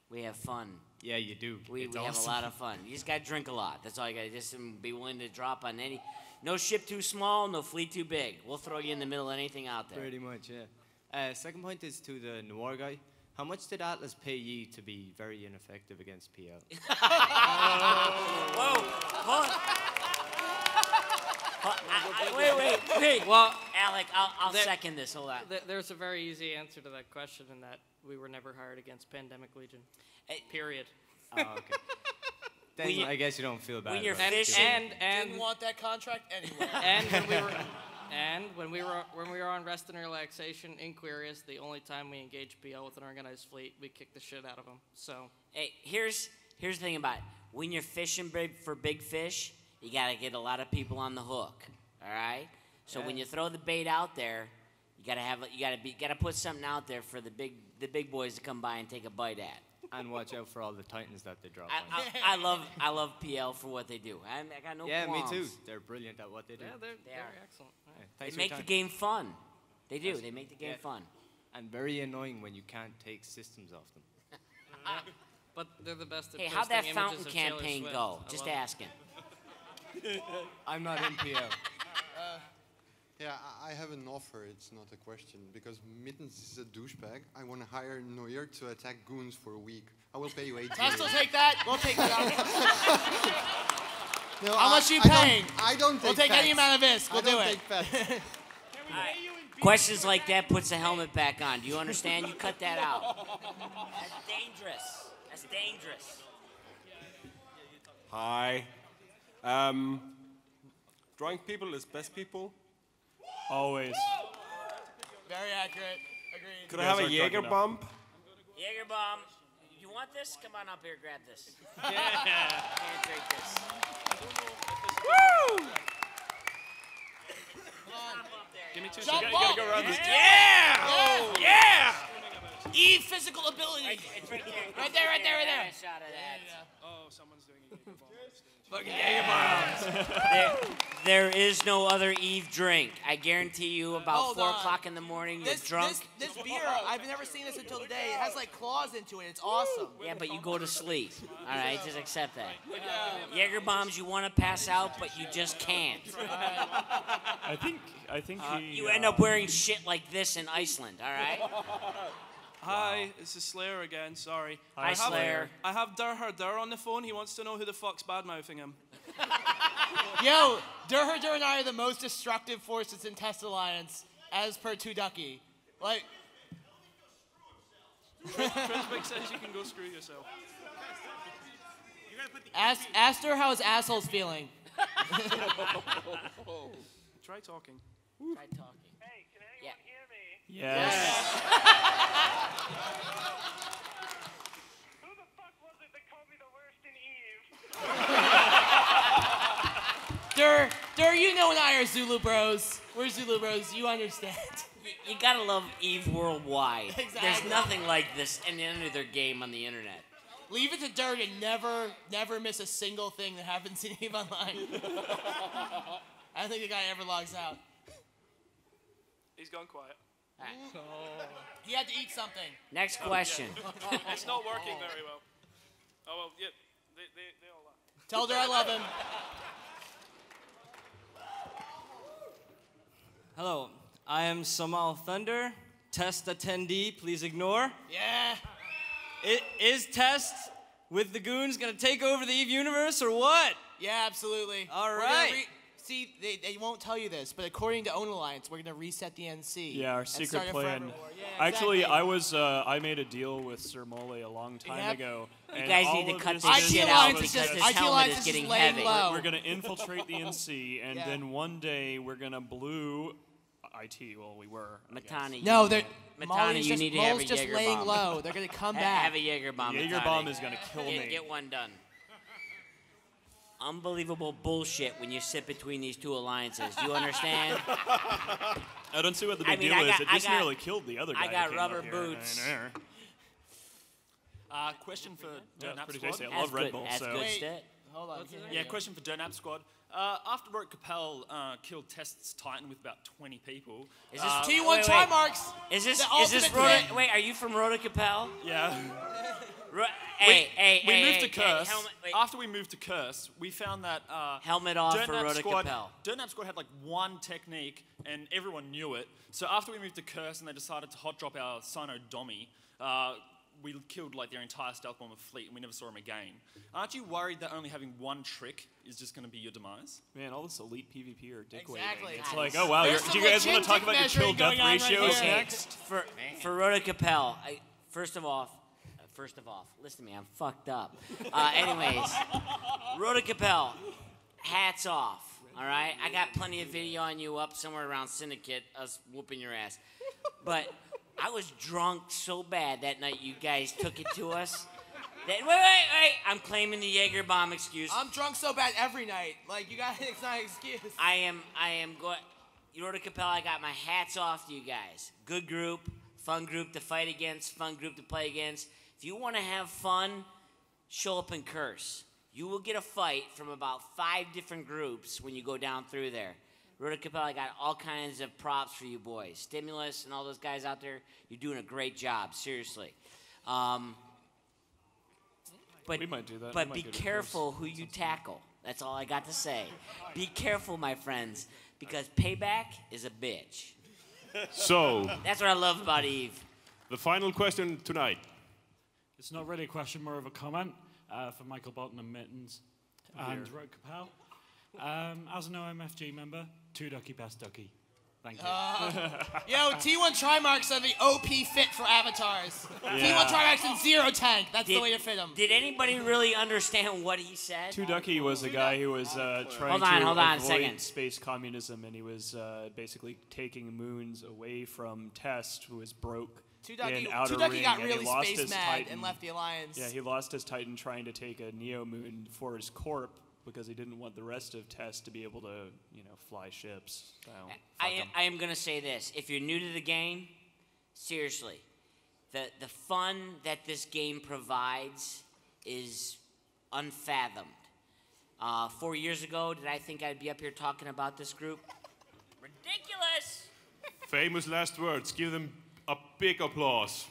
F: We have fun.
J: Yeah, you do.
F: We
J: It's
F: have a
J: awesome.
F: lot of fun. You just got to drink a lot. That's all you got to just be willing to drop on any. No ship too small, no fleet too big. We'll throw you in the middle of anything out there.
J: Pretty much, yeah. Second point is to the Noir guy. How much did Atlas pay ye to be very ineffective against PL?
F: Whoa, hold on. Wait.
C: Well,
F: Alec, I'll
C: there-
F: second this. Hold on.
C: There's a very easy answer to that question in that we were never hired against Pandemic Legion. Period.
J: Oh, okay. Then I guess you don't feel bad.
F: when you're
J: about it.
F: fishing,
C: And
D: Didn't want that contract anyway.
C: and when we were on rest and relaxation in Quirius, the only time we engaged PL with an organized fleet, we kicked the shit out of them. So
F: hey, here's the thing about it. When you're fishing for big fish, you got to get a lot of people on the hook. All right. So when you throw the bait out there, you gotta put something out there for the big boys to come by and take a bite at.
J: And watch out for all the Titans that they drop
F: I love PL for what they do. I got no qualms.
J: me too. They're brilliant at what they do.
C: yeah, they're
F: are.
C: excellent.
J: Yeah,
F: They
J: thanks for
F: make
J: your
F: the
J: time.
F: game fun. They do. They make the game fun.
J: And very annoying when you can't take systems off them.
C: But they're the best at
F: Hey, how'd that
C: posting
F: fountain
C: images of Taylor
F: campaign
C: Swift.
F: go?
C: I
F: Just
C: love it.
F: asking.
J: I'm not in PL.
K: Yeah, I have an offer. It's not a question because Mittens is a douchebag. I want to hire Neuer to attack goons for a week. I will pay you 8
D: Test will
K: million.
D: take that. We'll take that.
K: No,
D: How much are you paying?
K: I don't
D: We'll
K: take
D: take any
K: bets.
D: amount of this. We'll
K: I don't
D: do it.
K: take bets.
F: Questions like that puts the helmet back on. Do you understand? You cut that out. That's dangerous. That's dangerous.
L: Hi. Drawing people is best people.
E: Always.
D: Very accurate. Agreed.
L: Could I have a
E: guys aren't
L: Jaeger
E: talking
L: bomb?
F: Jaeger bomb. You want this? Come on up here. Grab this. Can't drink this.
C: Woo!
G: Give me 2
D: Jump
G: seconds. You gotta
D: up.
G: go around this.
F: Yeah!
D: E physical ability.
F: It's right there.
D: Right there, right there, right there.
F: Have a shot of that.
G: Oh, someone's doing a Jaeger bomb on stage.
D: Fucking Jaeger bombs.
F: There is no other Eve drink. I guarantee you about
D: Hold
F: 4
D: on.
F: o'clock in the morning, you're drunk.
D: This beer, I've never seen this until today. It has like claws into it. It's awesome.
F: Yeah, but you go to sleep. All right, just accept that. Jaeger bombs, you want to pass out, but you just can't.
E: I think he.
F: You end up wearing shit like this in Iceland. All right.
G: Hi, this is Slayer again. Sorry.
F: Hi, Slayer.
G: I have Durr on the phone. He wants to know who the fuck's bad-mouthing him.
D: Yo, Durher and I are the most destructive forces in Test Alliance, as per Tuducky. Like,
G: Trisbig says you can go screw yourself.
D: ask Durr how his asshole's feeling.
G: Try talking.
F: Try talking.
M: Hey, can anyone
F: Yeah.
M: hear me?
E: Yes.
M: Who the fuck was it that called me the worst in Eve?
D: Durr, you know and I are Zulu bros. We're Zulu bros. You understand.
F: You gotta love Eve worldwide.
D: Exactly.
F: There's nothing like this in any other game on the internet.
D: Leave it to Durr to never miss a single thing that happens in EVE Online. I don't think the guy ever logs out.
G: He's gone quiet.
D: He had to eat something.
F: Next question.
G: It's not working very well. Oh, well, yeah. They all laugh.
D: Tell Durr I love him.
N: Hello, I am Samal Thunder. Test attendee, please ignore.
D: Yeah.
N: Is Test with the goons gonna take over the EVE universe or what?
D: Yeah, absolutely.
N: All
D: We're gonna
N: right.
D: See, they won't tell you this, but according to Own Alliance, we're gonna reset the NC.
E: Yeah, our
D: and
E: secret
D: start a
E: plan.
D: forever war. Yeah,
E: Actually,
D: exactly.
E: I made a deal with Sir Mole a long time
D: Yep.
E: ago.
F: You
E: and
F: guys
E: all
F: need to
E: of
F: cut
E: this
F: this
E: is-
F: shit
D: IT
F: out
D: Alliance
F: because
D: is just-
F: this
D: IT
F: helmet
D: Alliance
F: is
D: is
F: getting
D: just laying
F: heavy.
D: low.
E: We're gonna infiltrate the NC, and
D: Yeah.
E: then one day we're gonna blue IT. Well, we were. I guess.
F: Matani.
D: No, they're
F: Matani,
D: Molly's
F: you
D: just,
F: need to have
D: Mole's
F: a
D: just
F: Jaeger
D: laying
F: bomb.
D: low. They're gonna come back.
F: Have a Jaeger bomb.
E: Jaeger
F: Matani.
E: bomb is gonna kill me.
F: Get one done. Unbelievable bullshit when you sit between these two alliances. Do you understand?
E: I don't see what the
F: I
E: big
F: mean,
E: deal
F: I
E: is.
F: got-
E: It
F: I
E: just
F: got-
E: nearly killed the other guy.
F: I
E: who
F: got
E: came
F: rubber
E: up here.
F: boots.
O: Question for
E: Yeah,
O: Nap
E: pretty
O: Squad.
E: tasty. I
F: That's
E: love Red
F: good.
E: Bull.
F: That's
E: so
F: good
D: Wait,
F: shit.
D: Hold on.
O: Yeah, question for Donap Squad. After Roke Capel killed Test's Titan with about 20 people.
F: Is this
D: T1 Trimarchs?
F: Is this
D: ultimate
F: Rhoda?
D: threat.
F: Wait, are you from Rhoda Capel?
O: Yeah.
F: Hey,
O: we moved to Curse.
F: wait.
O: After we moved to Curse, we found that
F: Helmet off for
O: Donap
F: Rhoda
O: Squad,
F: Capel.
O: Donap Squad had like one technique, and everyone knew it. So after we moved to Curse, and they decided to hot drop our Sino Dommy, we killed like their entire stealth bomber fleet, and we never saw him again. Aren't you worried that only having one trick is just going to be your demise?
E: Man, all this elite PvP or dick
D: Exactly.
E: waving. It's like, oh wow,
D: There's
E: do you guys want to talk about your kill death
D: going on right
E: ratios
D: here.
E: next?
F: For Rhoda Capel, first of all, listen to me, I'm fucked up. Anyways, Rhoda Capel, hats off, all right? I got plenty of video on you up somewhere around Syndicate, us whooping your ass. But I was drunk so bad that night you guys took it to us. Wait, I'm claiming the Jaeger bomb excuse.
D: I'm drunk so bad every night. Like, you got it's not an excuse.
F: I am going, Rhoda Capel, I got my hats off to you guys. Good group, fun group to fight against, fun group to play against. If you want to have fun, show up and curse. You will get a fight from about 5 different groups when you go down through there. Rhoda Capel, I got all kinds of props for you boys. Stimulus and all those guys out there, you're doing a great job, seriously. But
E: We might do that.
F: But
E: We might
F: be
E: go to
F: careful who you tackle. That's all I got to say. Be careful, my friends, because payback is a bitch.
A: So,
F: That's what I love about Eve.
A: the final question tonight.
H: It's not really a question, more of a comment for Michael Bolton and Mittens and Roke Capel. As an OMFG member, 2 Ducky best Ducky. Thank you.
D: Yo, T1 Trimarchs are the OP fit for avatars. T1 Trimarchs and 0 tank. That's the way to fit them.
F: Did anybody really understand what he said?
E: Ducky was a guy who was trying
F: Hold on a
E: to
F: second.
E: avoid space communism, and he was basically taking moons away from Test, who was broke in Outer Ring,
D: got
E: and
D: really
E: he lost
D: space
E: his
D: mad
E: Titan.
D: and left the Alliance.
E: Yeah, he lost his Titan trying to take a Neo moon for his corp because he didn't want the rest of Test to be able to, fly ships.
F: I am going to say this. If you're new to the game, seriously, the fun that this game provides is unfathomed. 4 years ago, did I think I'd be up here talking about this group? Ridiculous!
A: Famous last words. Give them a big applause.